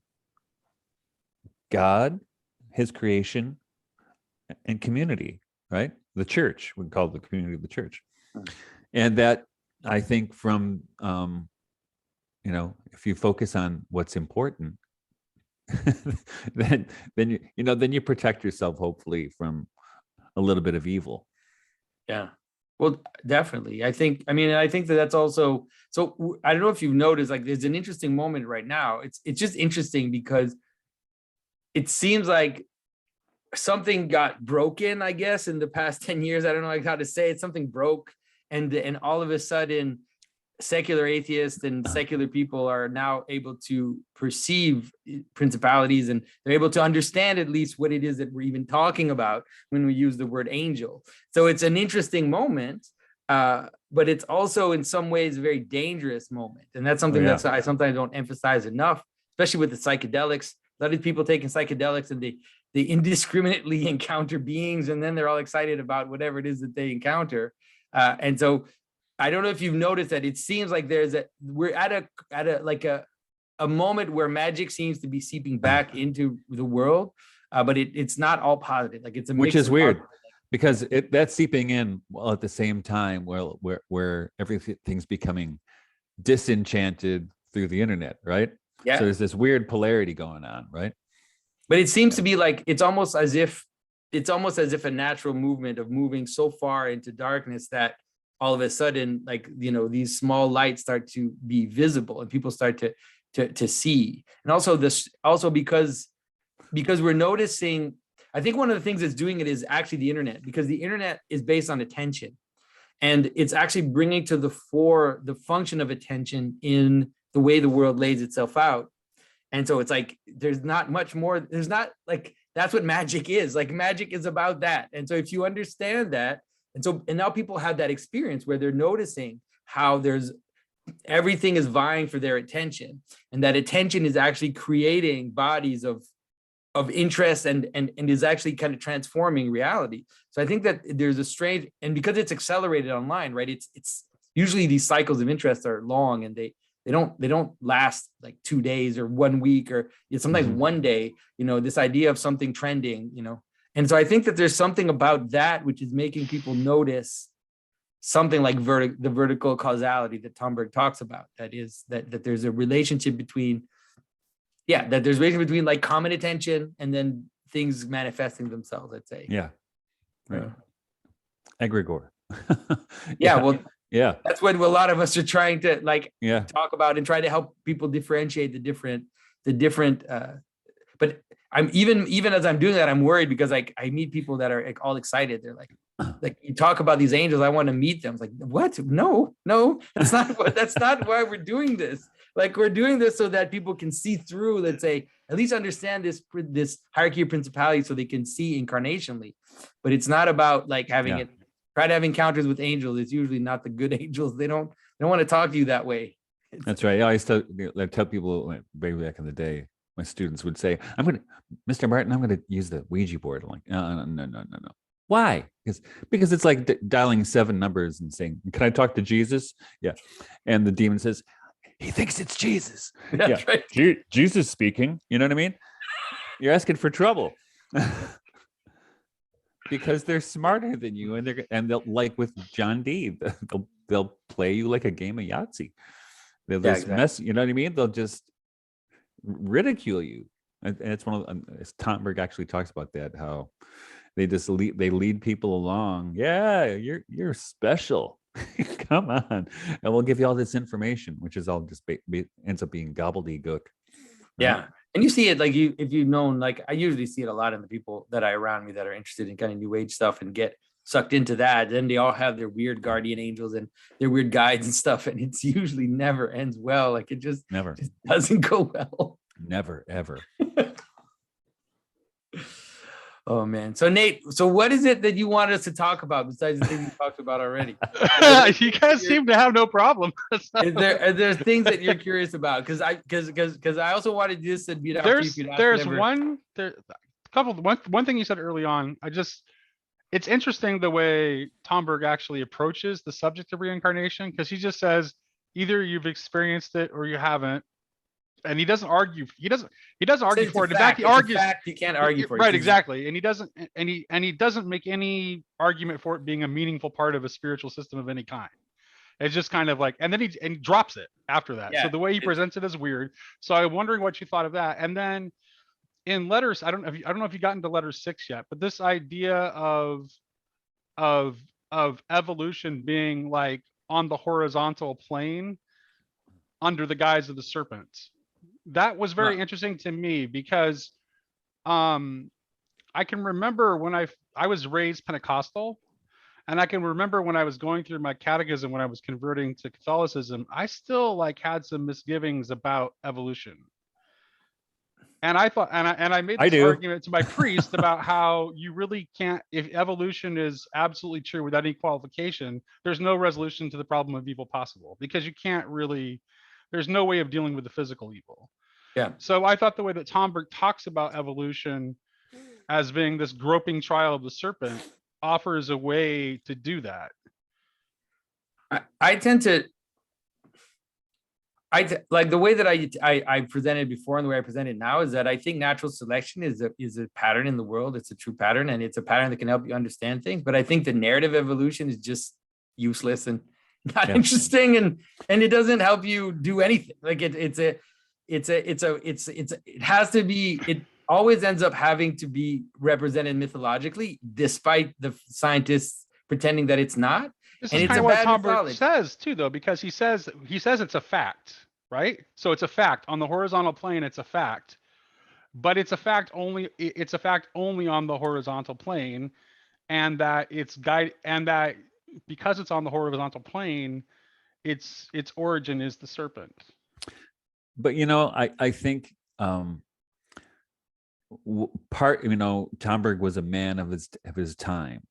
God, his creation, and community, right? The church, we call it the community of the church. And that, I think, from if you focus on what's important, then you protect yourself, hopefully, from a little bit of evil. Yeah, well, definitely. I think that's also, so I don't know if you've noticed, like, there's an interesting moment right now. It's just interesting because it seems like something got broken, I guess, in the past 10 years. I don't know how to say it. Something broke, and all of a sudden secular atheists and secular people are now able to perceive principalities, and they're able to understand at least what it is that we're even talking about when we use the word angel. So it's an interesting moment, but it's also in some ways a very dangerous moment. And that's something that I sometimes don't emphasize enough, especially with the psychedelics. A lot of people taking psychedelics and they indiscriminately encounter beings, and then they're all excited about whatever it is that they encounter. And so I don't know if you've noticed that it seems like we're at a moment where magic seems to be seeping back into the world, but it's not all positive. Like, it's a mix, which is weird, because that's seeping in while at the same time where everything's becoming disenchanted through the internet, right? Yeah. So there's this weird polarity going on, right? But it seems to be like it's almost as if a natural movement of moving so far into darkness that all of a sudden, like, these small lights start to be visible and people start to see. And also because we're noticing, I think one of the things that's doing it is actually the internet, because the internet is based on attention, and it's actually bringing to the fore the function of attention in the way the world lays itself out. And so it's like, there's not much more. There's not like, that's what magic is. Like magic is about that. And so if you understand that, and now people have that experience where they're noticing how everything is vying for their attention, and that attention is actually creating bodies of interest and is actually kind of transforming reality. So I think that there's a strange, and because it's accelerated online, right? It's usually these cycles of interest are long, and they don't last like 2 days or 1 week, or sometimes one day, this idea of something trending, And so I think that there's something about that which is making people notice something like the vertical causality that Tomberg talks about. That is that there's a relationship between, that there's a relationship between like common attention and then things manifesting themselves, I'd say. Yeah. Right. Egregore. Well, yeah, that's what a lot of us are trying to talk about and try to help people differentiate the different but I'm even as I'm doing that, I'm worried because like I meet people that are like all excited. They're like you talk about these angels, I want to meet them. It's like, what? No, that's not why we're doing this. Like, we're doing this so that people can see through, let's say, at least understand this hierarchy of principality so they can see incarnationally. But it's not about like having it, try to have encounters with angels. It's usually not the good angels. They don't want to talk to you that way. That's right. Yeah, I tell people way back in the day, my students would say, Mr. Martin, I'm going to use the Ouija board. I'm like, no. Why? Because it's like dialing 7 numbers and saying, can I talk to Jesus? Yeah. And the demon says, he thinks it's Jesus. That's right. Jesus speaking. You know what I mean? You're asking for trouble. Because they're smarter than you, and they'll, like with John Dee, they'll play you like a game of Yahtzee. They'll just mess, you know what I mean? They'll just ridicule you. And it's one of, as Tomberg actually talks about that, how they just lead people along. Yeah, you're special. Come on, and we'll give you all this information, which is all just ends up being gobbledygook. Right? Yeah, and you see it like if you've known, like I usually see it a lot in the people that are around me that are interested in kind of new age stuff and get sucked into that. Then they all have their weird guardian angels and their weird guides and stuff, and it's usually never ends well. Like it just doesn't go well. Never ever. Oh man. So Nate, what is it that you want us to talk about besides the things we talked about already? You guys seem to have no problem. Are there things that you're curious about? Because I also wanted this to be one thing you said early on. It's interesting the way Tomberg actually approaches the subject of reincarnation, because he just says either you've experienced it or you haven't. And he doesn't argue. He doesn't argue for it. In fact, he argues. You can't argue for it. Right, exactly. And he doesn't make any argument for it being a meaningful part of a spiritual system of any kind. It's just kind of like, and then he drops it after that. Yeah, so the way he presents it is weird. So I'm wondering what you thought of that. And then in letters, I don't know if you got into letter 6 yet, but this idea of evolution being like on the horizontal plane under the guise of the serpents. That was very interesting to me because I can remember when I was raised Pentecostal, and I can remember when I was going through my catechism when I was converting to Catholicism, I still like had some misgivings about evolution. And I thought, and I made this argument to my priest about how you really can't, if evolution is absolutely true without any qualification, there's no resolution to the problem of evil possible, because you can't really, there's no way of dealing with the physical evil. Yeah. So I thought the way that Tomberg talks about evolution as being this groping trial of the serpent offers a way to do that. I tend to, like the way that I presented before and the way I present it now is that I think natural selection is a pattern in the world. It's a true pattern, and it's a pattern that can help you understand things. But I think the narrative evolution is just useless and not interesting, and it doesn't help you do anything. Like it has to be, it always ends up having to be represented mythologically, despite the scientists pretending that it's not. This is kind of what Tomberg says too, though, because he says it's a fact, right? So it's a fact on the horizontal plane. It's a fact, but it's a fact only. It's a fact only on the horizontal plane, and that it's that because it's on the horizontal plane, its origin is the serpent. But I think Tomberg was a man of his time,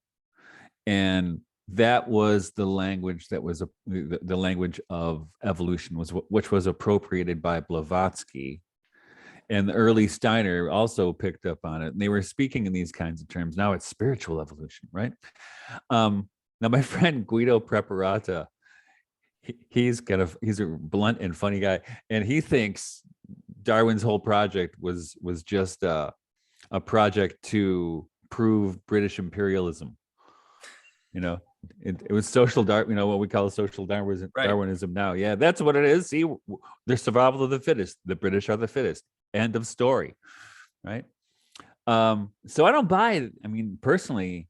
and that was the language that was the language of evolution, which was appropriated by Blavatsky, and the early Steiner also picked up on it, and they were speaking in these kinds of terms. Now it's spiritual evolution, right? Now my friend Guido Preparata, he's a blunt and funny guy, and he thinks Darwin's whole project was just a project to prove British imperialism. It was social what we call social Darwinism, right. Darwinism now. Yeah, that's what it is. See, the survival of the fittest. The British are the fittest. End of story, right? So I don't buy it. I mean, personally,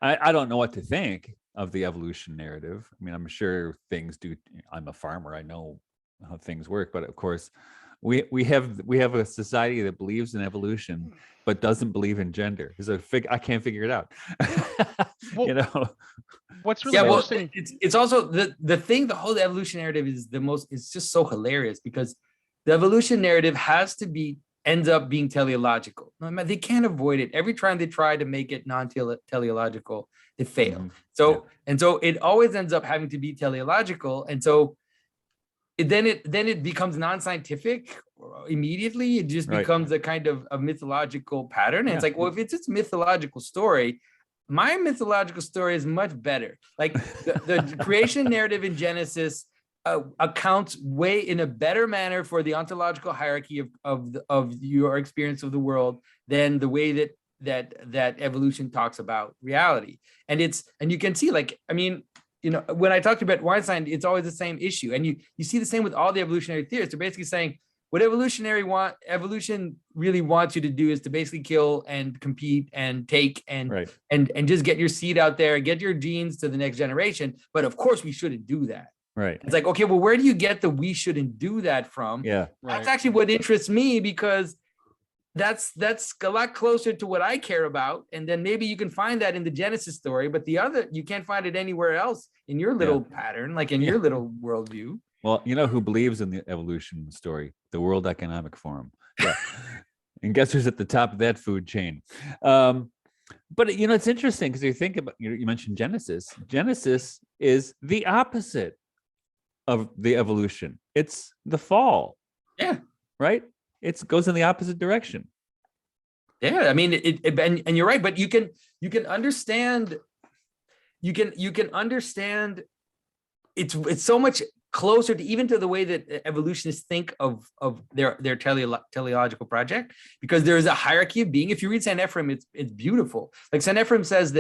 I don't know what to think of the evolution narrative. I mean, I'm sure things do. I'm a farmer. I know how things work, but of course, we have a society that believes in evolution but doesn't believe in gender. I can't figure it out. Well, what's really well, interesting? It's also the thing. The whole evolution narrative is it's just so hilarious because the evolution narrative ends up being teleological. They can't avoid it. Every time they try to make it non-teleological, they fail. Mm-hmm. So it always ends up having to be teleological, and so then it becomes non-scientific immediately. It just becomes a kind of a mythological pattern. And it's like, well, if it's just mythological story, my mythological story is much better. Like the creation narrative in Genesis accounts way in a better manner for the ontological hierarchy of your experience of the world than the way that evolution talks about reality. And you can see, like, I mean, when I talked about Weinstein, it's always the same issue. And you see the same with all the evolutionary theorists. They're basically saying what evolution really wants you to do is to basically kill and compete and take and just get your seed out there, get your genes to the next generation. But of course we shouldn't do that. Right. It's like, okay, well, where do you get the we shouldn't do that from? Yeah. That's actually what interests me, because that's a lot closer to what I care about. And then maybe you can find that in the Genesis story, but the other, you can't find it anywhere else in your little pattern, like in your little worldview. Well, who believes in the evolution story? The World Economic Forum. Yeah. And guess who's at the top of that food chain? But it's interesting because you think about, you mentioned Genesis. Genesis is the opposite of the evolution. It's the fall. Yeah. Right? It goes in the opposite direction. Yeah, I mean, and you're right, but you can understand. You can understand. It's so much closer to even to the way that evolutionists think of their teleological project, because there is a hierarchy of being. If you read Saint Ephrem, it's beautiful. Like Saint Ephrem says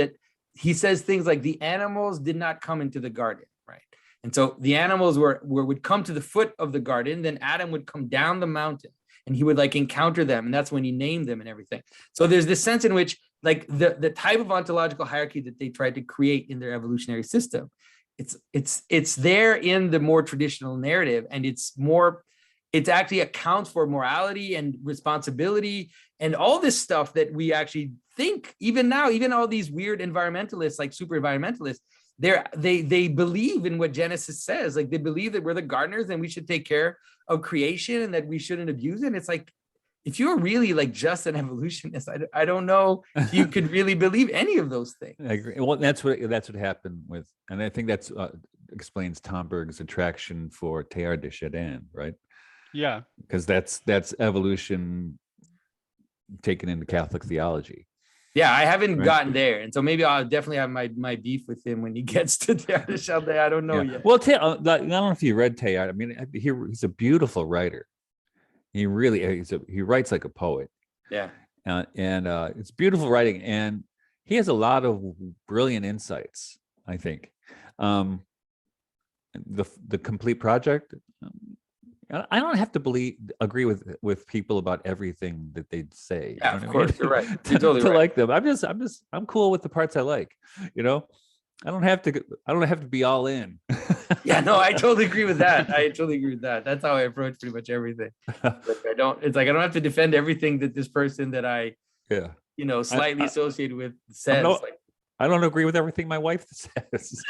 he says things like the animals did not come into the garden, right? And so the animals would come to the foot of the garden, then Adam would come down the mountain. And he would encounter them, and that's when he named them and everything. So there's this sense in which the type of ontological hierarchy that they tried to create in their evolutionary system, it's there in the more traditional narrative, and it actually accounts for morality and responsibility and all this stuff that we actually think even now, even all these weird environmentalists, like super environmentalists, they believe in what Genesis says. Like they believe that we're the gardeners and we should take care of creation and that we shouldn't abuse it. And it's like, if you're really just an evolutionist, I don't know if you could really believe any of those things. I agree. Well, that's what happened with, and I think that's explains Tomberg's attraction for Teilhard de Chardin, right? Yeah, because that's evolution taken into Catholic theology. Yeah, I haven't gotten there, and so maybe I'll definitely have my beef with him when he gets to Teilhard de Chardin. I don't know yet. Well, I don't know if you read Teilhard. I mean, he's a beautiful writer. He really he writes like a poet. Yeah, and it's beautiful writing, and he has a lot of brilliant insights. I think the complete project. I don't have to agree with people about everything that they'd say. Yeah, of course, you're right. You're totally to right. like them. I'm cool with the parts I like. I don't have to be all in. Yeah, no, I totally agree with that. That's how I approach pretty much everything. I don't have to defend everything that this person that I slightly associated with says. I don't agree with everything my wife says.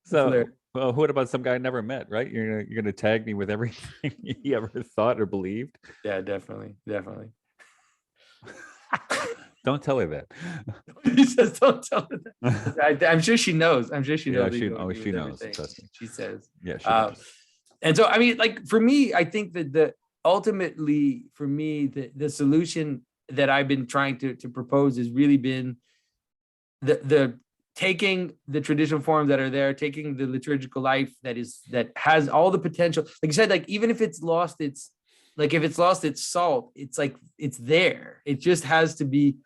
So. Well, what about some guy I never met, right? You're gonna tag me with everything he ever thought or believed. Yeah, definitely. Don't tell her that. He says, "Don't tell her that." I'm sure she knows. I'm sure she knows. Yeah, that you agree she with knows. everything Trust me. she says. Yeah, she Uh, knows. and so, I mean, like for me, I think that ultimately for me, the solution that I've been trying to propose has really been the taking the traditional forms that are there, taking the liturgical life that has all the potential. Like you said, like even if it's lost its, like if it's lost its salt, it's like it's there. It just has to be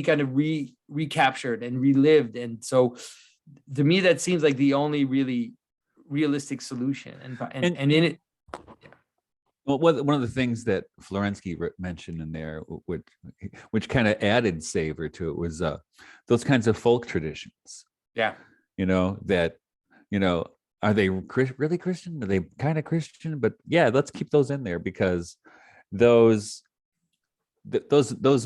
kind of recaptured and relived. And so to me, that seems like the only really realistic solution. And in it, well, one of the things that Florensky mentioned in there, which kind of added savor to it, was those kinds of folk traditions. Yeah. That, are they really Christian? Are they kind of Christian? But yeah, let's keep those in there, because those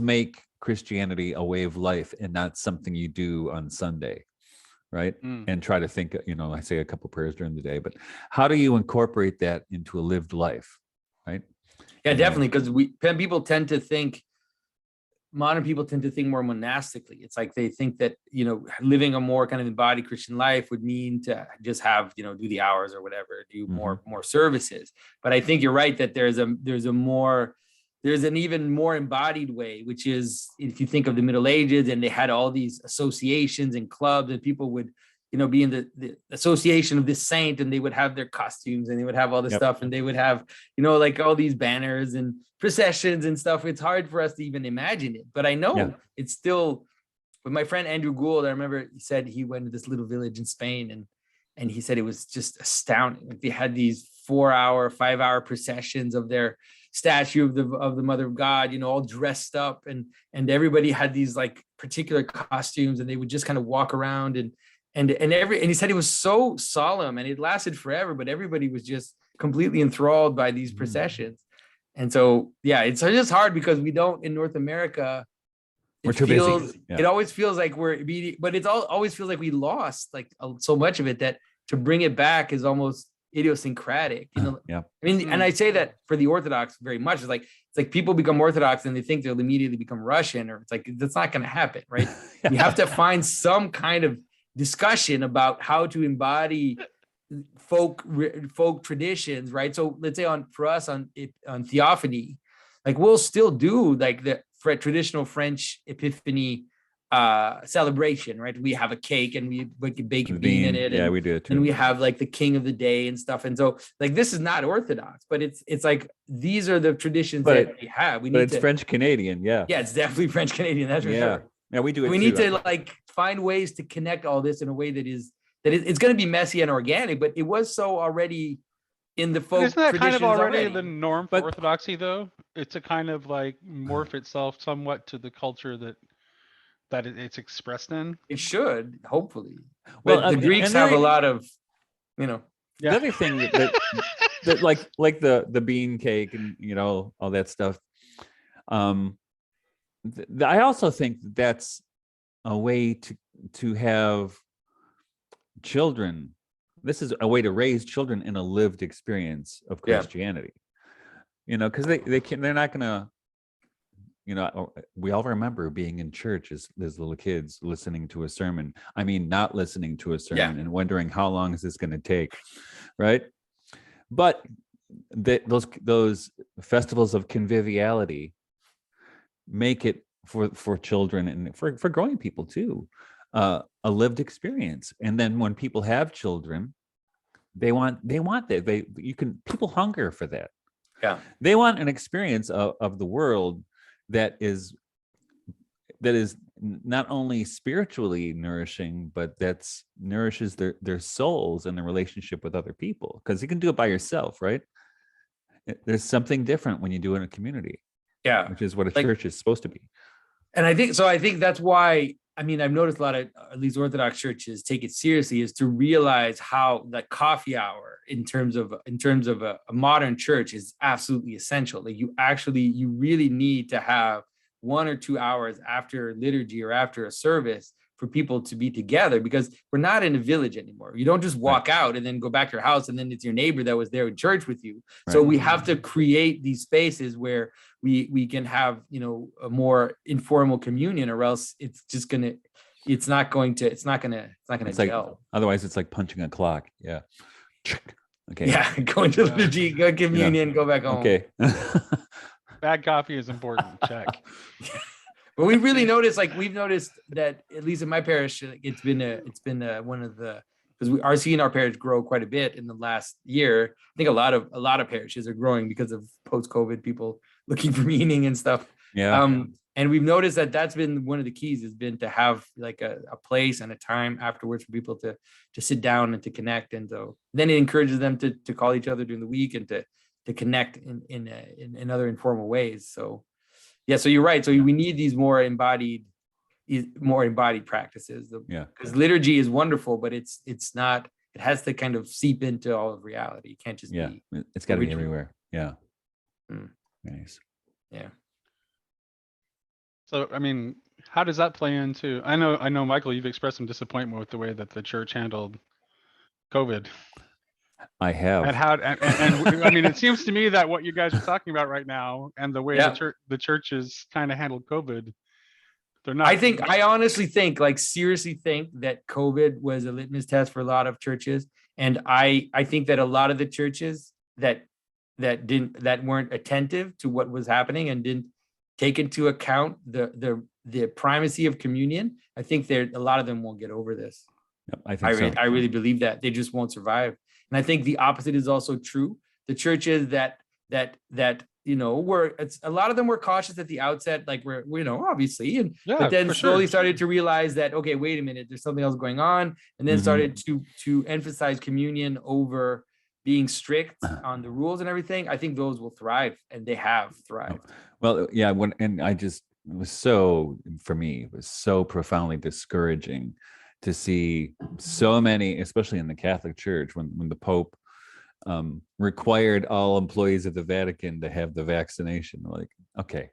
make Christianity a way of life and not something you do on Sunday, right? And try to think, I say a couple prayers during the day, but how do you incorporate that into a lived life, right? Yeah, definitely, because modern people tend to think more monastically. It's like they think that living a more kind of embodied Christian life would mean to just have do the hours or whatever, do more services. But I think you're right that there's an even more embodied way, which is, if you think of the Middle Ages, and they had all these associations and clubs, and people would be in the association of this saint, and they would have their costumes, and they would have all this stuff, and they would have like all these banners and processions and stuff. It's hard for us to even imagine it, but I know it's still. With my friend Andrew Gould, I remember he said he went to this little village in Spain, and he said it was just astounding. Like they had these 4-hour, 5-hour processions of their statue of the Mother of God, all dressed up, and everybody had these like particular costumes, and they would just kind of walk around, and he said it was so solemn, and it lasted forever, but everybody was just completely enthralled by these processions. And so it's just hard because we don't, in North America, we're too busy. It always feels like but it always feels like we lost like so much of it, that to bring it back is almost idiosyncratic. I mean, and I say that for the Orthodox very much. It's like people become Orthodox and they think they'll immediately become Russian, or it's like that's not going to happen, right? You have to find some kind of discussion about how to embody folk traditions, right? So let's say for us on Theophany, like we'll still do like the traditional French Epiphany celebration, right? We have a cake and we bake a bean in it. Yeah, we do it too. And we have like the king of the day and stuff. And so like this is not Orthodox, but it's like these are the traditions that we have. But it's French Canadian, yeah. Yeah, it's definitely French Canadian, that's for sure. Yeah, we do it. We need to like find ways to connect all this in a way that it's going to be messy and organic, but it was so already in the folk. Isn't that kind of already the norm for Orthodoxy, though? It's a kind of like morph itself somewhat to the culture that it's expressed in. It should, hopefully. Well, the Greeks have a lot of, The other thing that like the bean cake and all that stuff. I also think that's a way to have children. This is a way to raise children in a lived experience of Christianity. Because they're not gonna. We all remember being in church as little kids, listening to a sermon. I mean, not listening to a sermon and wondering how long is this going to take, right? But those festivals of conviviality make it for children and for growing people too, a lived experience. And then when people have children, they want that. People hunger for that. Yeah, they want an experience of the world that is not only spiritually nourishing, but that's nourishes their souls and their relationship with other people. Because you can do it by yourself, right? There's something different when you do it in a community. Yeah, which is what a church is supposed to be. And I think that's why, I mean, I've noticed a lot of at least Orthodox churches take it seriously, is to realize how that coffee hour in terms of a modern church is absolutely essential. Like you really need to have 1 or 2 hours after liturgy or after a service for people to be together, because we're not in a village anymore. You don't just walk out and then go back to your house and then it's your neighbor that was there in church with you. Right. So we have to create these spaces where we can have, you know, a more informal communion, or else it's not gonna gel. Otherwise it's like punching a clock. Yeah. Okay. Yeah, go into liturgy, go communion, go back home. Okay. Bad coffee is important. Check. But we really noticed, like we've noticed that at least in my parish, it's been one of the, because we are seeing our parish grow quite a bit in the last year. I think a lot of parishes are growing because of post-COVID, people looking for meaning and stuff. Yeah. And we've noticed that that's been one of the keys, has been to have like a place and a time afterwards for people to sit down and to connect. And so then it encourages them to call each other during the week and to connect in other informal ways. So yeah, so you're right. So we need these more embodied practices. Because liturgy is wonderful, but it's not. It has to kind of seep into all of reality. It can't just be. It's got to be everywhere. Yeah. Nice. Yeah. So, I mean, how does that play into? I know, Michael, you've expressed some disappointment with the way that the church handled COVID. I have. And I mean, it seems to me that what you guys are talking about right now, and the way the churches kind of handled COVID, they're not. I honestly think, like seriously think, that COVID was a litmus test for a lot of churches, and I think that a lot of the churches that weren't attentive to what was happening and didn't take into account the primacy of communion, I think a lot of them won't get over this. Yep, I think I really believe that they just won't survive. And I think the opposite is also true. The churches that you know a lot of them were cautious at the outset, like we're you know, obviously, but then slowly started to realize that, okay, wait a minute, there's something else going on, and then started to emphasize communion over being strict on the rules and everything. I think those will thrive, and they have thrived. Well, yeah, it was so profoundly discouraging to see so many, especially in the Catholic Church, when the Pope required all employees of the Vatican to have the vaccination. Like, okay.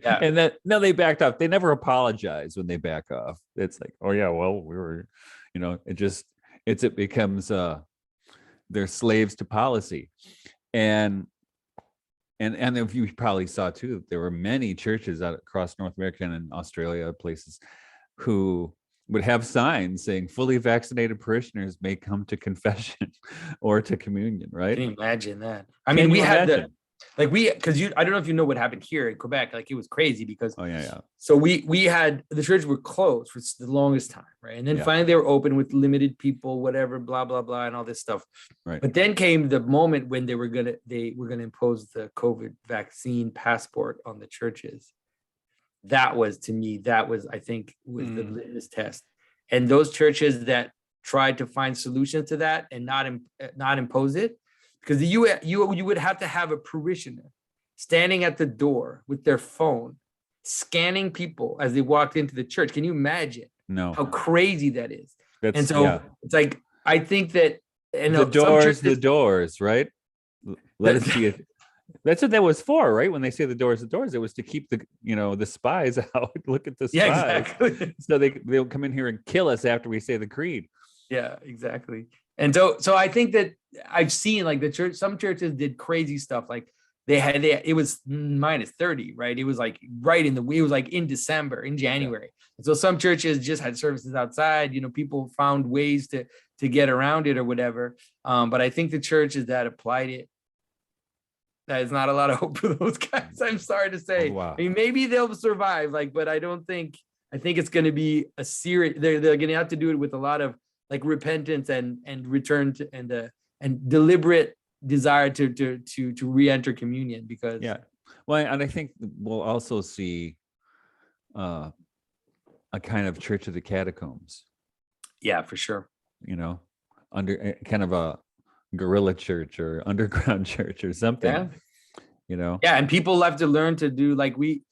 And then they backed off. They never apologize when they back off. It's like, oh yeah, well, we were, you know, it becomes they're slaves to policy. And if you probably saw too, there were many churches across North America and in Australia, places, who would have signs saying fully vaccinated parishioners may come to confession or to communion, right? Can you imagine that? I mean, we had because I don't know if you know what happened here in Quebec. Like, it was crazy because so we had, the churches were closed for the longest time, right? And then finally they were open with limited people, whatever, blah blah blah, and all this stuff. Right. But then came the moment when they were gonna impose the COVID vaccine passport on the churches. That was, I think, was the litmus test. And those churches that tried to find solutions to that and not impose it, because you would have to have a parishioner standing at the door with their phone, scanning people as they walked into the church. Can you imagine how crazy that is? It's like, I think that, and the doors, right? Let us see it. That's what that was for, right? When they say the doors, it was to keep the spies out. Look at the spies. Yeah, exactly. So they'll come in here and kill us after we say the creed. Yeah, exactly. And so I think that I've seen, like, some churches did crazy stuff. Like it was -30, right? It was like it was like in December, in January. And so some churches just had services outside, you know, people found ways to get around it or whatever. But I think the churches that applied it, that is not a lot of hope for those guys. I'm sorry to say. Oh, wow. I mean, maybe they'll survive, but I think it's going to be a serious, they're going to have to do it with a lot of like repentance and return to and deliberate desire to re-enter communion, because and I think we'll also see a kind of church of the catacombs. Yeah, for sure. You know, under kind of a guerrilla church or underground church or something. You know. Yeah, and people have to learn to do, like, we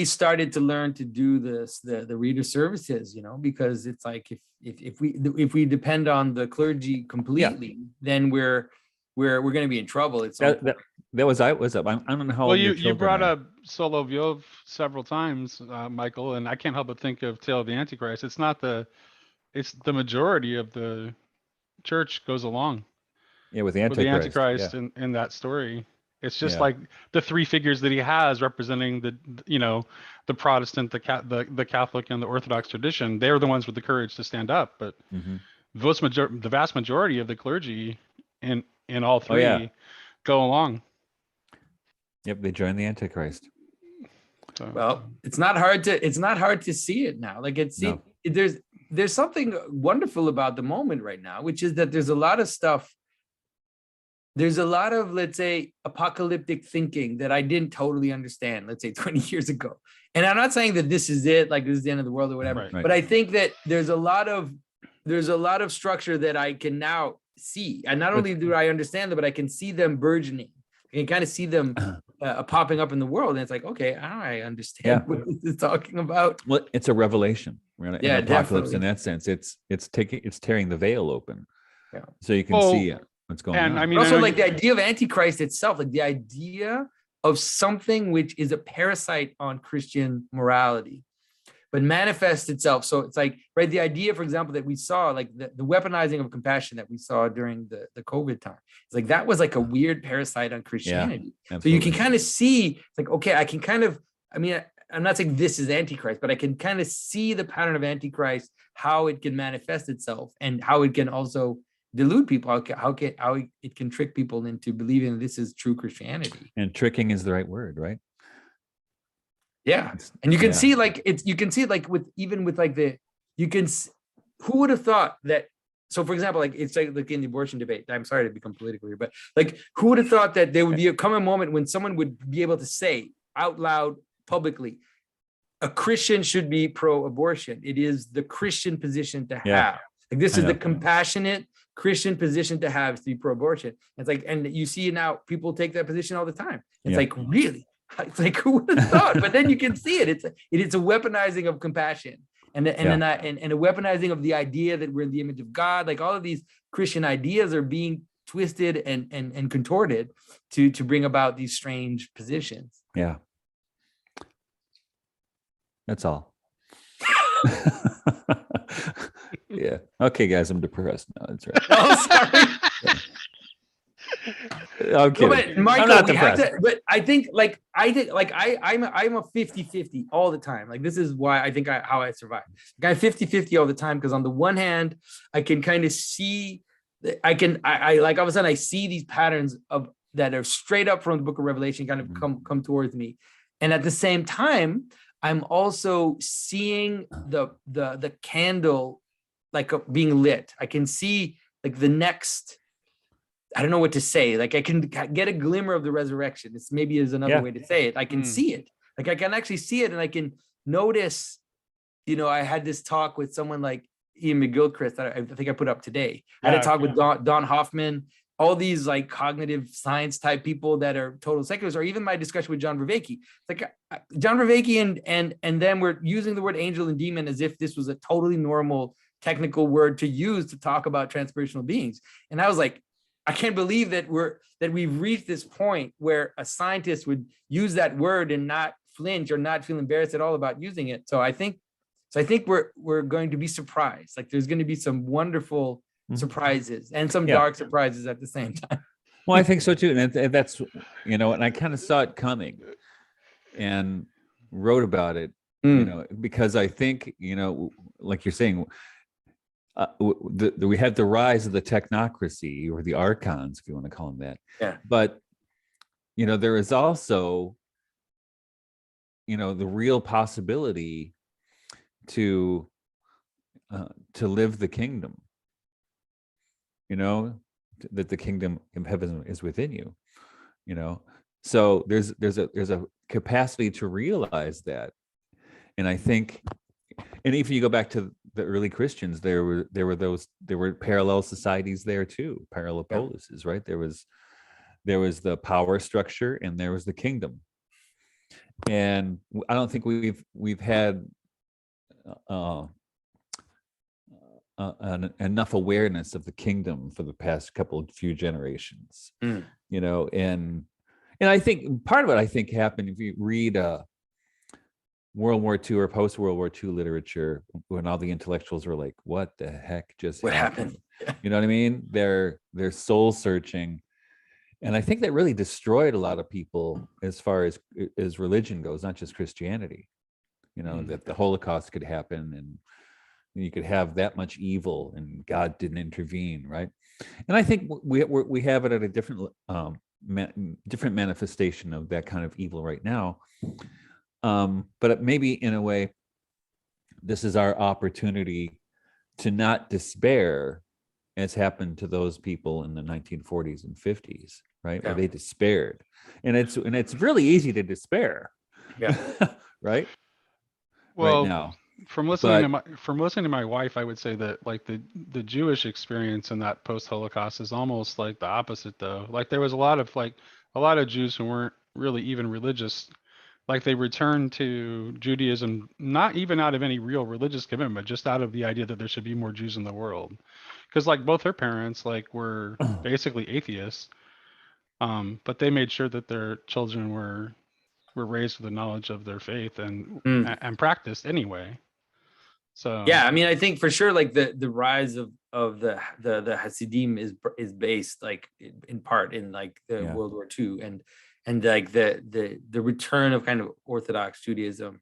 started to learn to do the reader services, you know, because it's like if we depend on the clergy completely, then we're we're going to be in trouble. It's that was I don't know how Well, old your you children brought are. up Soloviev several times, Michael, and I can't help but think of Tale of the Antichrist. It's the majority of the church goes along Yeah, with the with the Antichrist. Yeah, Antichrist in that story. It's just yeah. like the three figures that he has representing the Protestant, the Catholic, and the Orthodox tradition. They're the ones with the courage to stand up. But Mm-hmm. the vast majority of the clergy in all Oh, yeah. three go along. Yep, they joined the Antichrist. So. Well, it's not hard to see it now. Like No. there's something wonderful about the moment right now, which is that there's a lot of stuff. There's a lot of, let's say, apocalyptic thinking that I didn't totally understand, let's say 20 years ago. And I'm not saying that this is it, like this is the end of the world or whatever, Right. but I think that there's a lot of structure that I can now see. And not only do I understand them, but I can see them burgeoning. I can kind of see them popping up in the world. And it's like, okay, I understand what this is talking about. Well, it's a revelation. Right? Yeah, An apocalypse definitely. in that sense. It's tearing the veil open. Yeah. So you can see what's going on. I mean, also like the idea of Antichrist itself, like the idea of something which is a parasite on Christian morality, but manifests itself. So it's like, right, the idea, for example, that we saw, like the weaponizing of compassion that we saw during the COVID time. It's like, that was like a weird parasite on Christianity. So you can kind of see, it's like, okay, I can kind of, I mean, I'm not saying this is Antichrist, but I can kind of see the pattern of Antichrist, how it can manifest itself and how it can also delude people, how it can trick people into believing this is true Christianity. And tricking is the right word, right? Yeah. And you can see like with who would have thought that, so for example, like it's like in the abortion debate, I'm sorry to become political here, but like who would have thought that there would come a moment when someone would be able to say out loud publicly, a Christian should be pro-abortion. It is the Christian position to have. Like this is the compassionate Christian position to have, to be pro-abortion. It's like, and you see now people take that position all the time. It's like, really? It's like, who would have thought? But then you can see it. It's a weaponizing of compassion and a weaponizing of the idea that we're in the image of God. Like all of these Christian ideas are being twisted and contorted to bring about these strange positions. Yeah. That's all. Yeah. Okay, guys, I'm depressed now. That's right. Oh, sorry. I'm kidding. But Michael, I'm not depressed. but I think I'm a 50-50 all the time. Like this is why I think how I survive. I'm 50-50 all the time, because on the one hand, I can kind of see, I like all of a sudden I see these patterns that are straight up from the book of Revelation kind of come towards me. And at the same time, I'm also seeing the candle like being lit. I can see like the next, I don't know what to say. Like I can get a glimmer of the resurrection. This maybe is another way to say it. I can see it. Like I can actually see it, and I can notice, I had this talk with someone like Ian McGilchrist that I think I put up today. I had a talk with Don Hoffman, all these like cognitive science type people that are total secularists, or even my discussion with John Vervaeke. It's like John Vervaeke and then we're using the word angel and demon as if this was a totally normal technical word to use to talk about transpersonal beings. And I was like, I can't believe that we've reached this point where a scientist would use that word and not flinch or not feel embarrassed at all about using it. So I think we're going to be surprised. Like there's going to be some wonderful surprises and some dark surprises at the same time. Well, I think so too. And that's, and I kind of saw it coming and wrote about it, because I think, like you're saying, we had the rise of the technocracy, or the archons, if you want to call them that. Yeah. But there is also the real possibility to live the kingdom. That the kingdom of heaven is within you. So there's a capacity to realize that, and I think. And if you go back to the early Christians, there were parallel societies there too, parallel polises, right? There was the power structure and there was the kingdom. And I don't think we've had enough awareness of the kingdom for the past few generations. You know, and I think part of it, I think, happened if you read World War II or post World War II literature, when all the intellectuals were like, "What the heck just happened?" Yeah. You know what I mean? They're soul searching, and I think that really destroyed a lot of people as far as religion goes, not just Christianity. You know, that the Holocaust could happen and you could have that much evil and God didn't intervene, right? And I think we have it at a different manifestation of that kind of evil right now. But maybe in a way, this is our opportunity to not despair, as happened to those people in the 1940s and 50s, right? Yeah. Where they despaired, and it's really easy to despair, yeah, right? Well, right now, from listening to my wife, I would say that like the Jewish experience in that post-Holocaust is almost like the opposite, though. Like there was a lot of Jews who weren't really even religious. Like they returned to Judaism, not even out of any real religious commitment, just out of the idea that there should be more Jews in the world. Because like both her parents like were basically atheists, but they made sure that their children were raised with the knowledge of their faith and practiced anyway. So yeah, I mean, I think for sure, like the rise of the Hasidim is based like in part in like the World War II and like the return of kind of Orthodox Judaism,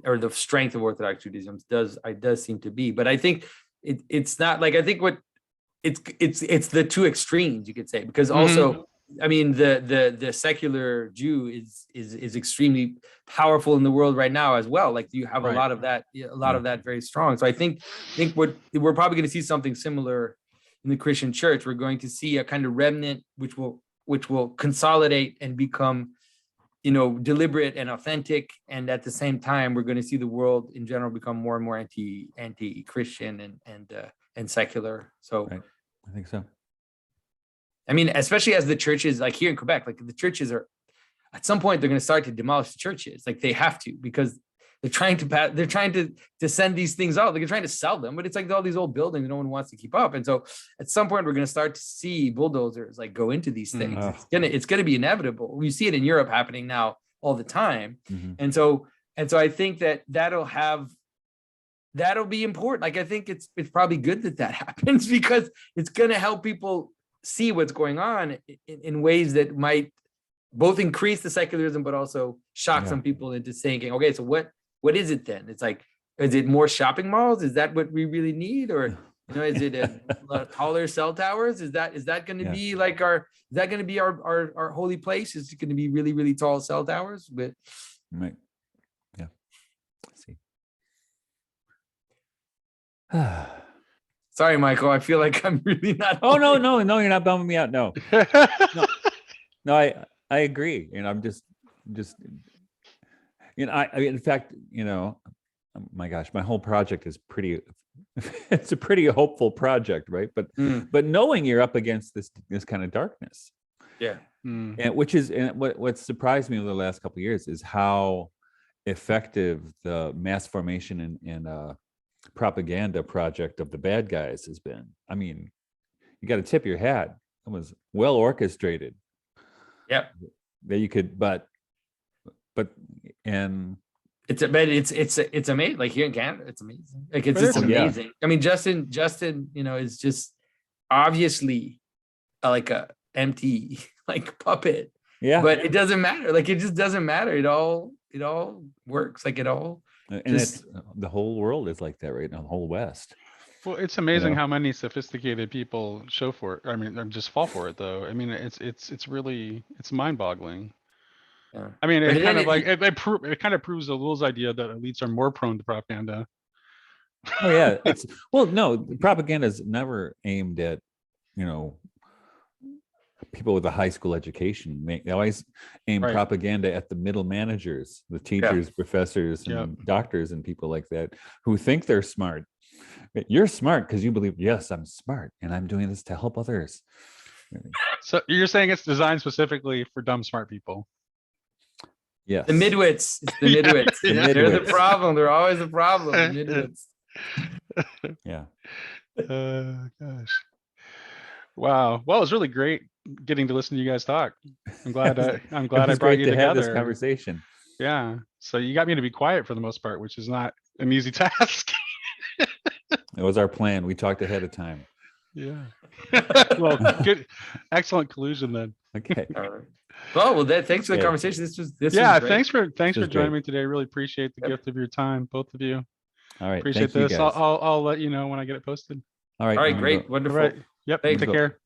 or the strength of Orthodox Judaism does seem to be. But I think it's not like, I think what it's the two extremes, you could say, because also I mean the secular Jew is extremely powerful in the world right now as well. Like you have a lot of that very strong. So I think what we're probably going to see something similar in the Christian church. We're going to see a kind of remnant which will consolidate and become, you know, deliberate and authentic, and at the same time we're going to see the world in general become more and more anti-Christian and secular. So right. I think so. I mean, especially as the churches, like here in Quebec, like the churches are, at some point they're going to start to demolish the churches. Like they have to, because they're trying to send these things out. Like they're trying to sell them, but it's like all these old buildings no one wants to keep up. And so at some point we're going to start to see bulldozers like go into these things. It's going to be inevitable. We see it in Europe happening now all the time. And so I think that'll be important. Like I think it's probably good that happens, because it's going to help people see what's going on in ways that might both increase the secularism, but also shock some people into thinking, okay, so what is it then? It's like, is it more shopping malls? Is that what we really need? Or, you know, is it taller cell towers? Is that going to be like our holy place? Is it going to be really, really tall cell towers? But right. Yeah. Let's see. Sorry, Michael. I feel like I'm really not. Oh, no, you're not bumming me out. No, I agree. You know, I'm just, you know, I mean, in fact, you know, my gosh, my whole project is it's a pretty hopeful project, right? But knowing you're up against this kind of darkness. Yeah. And what surprised me over the last couple of years is how effective the mass formation and propaganda project of the bad guys has been. I mean, you got to tip your hat. It was well orchestrated. Yep. That you could, but and it's amazing. Like here in Canada, it's amazing. Like it's just amazing. Yeah. I mean, Justin, you know, is just obviously like a empty like puppet. Yeah. But it doesn't matter. Like it just doesn't matter. It all works. Like it all. And it's the whole world is like that right now, the whole West. Well, it's amazing how many sophisticated people show for it. I mean, just fall for it, though. I mean, it's really mind-boggling. Yeah. I mean, it kind of proves the Lul's idea that elites are more prone to propaganda. Oh yeah, no, propaganda is never aimed at, you know, people with a high school education. They always aim propaganda at the middle managers, the teachers, professors, and doctors, and people like that who think they're smart. You're smart because you believe, yes, I'm smart, and I'm doing this to help others. So you're saying it's designed specifically for dumb, smart people? Yes. The midwits. It's the midwits. They're the problem. They're always the problem. The midwits. Yeah. Gosh. Wow. Well, it was really great getting to listen to you guys talk. I'm glad It I was brought great you to have this together. conversation. Yeah. So you got me to be quiet for the most part, which is not an easy task. It was our plan. We talked ahead of time. Yeah. Well, good. Excellent collusion then. Okay. All right. Well, thanks for the Okay. conversation. This was Yeah. great. Thanks for was joining great. me today. I really appreciate the gift of your time, both of you. All right. Appreciate Thank you this. guys. I'll let you know when I get it posted. All right. All right, I'm gonna great, go- wonderful. All right. Yep. Thanks. Take care.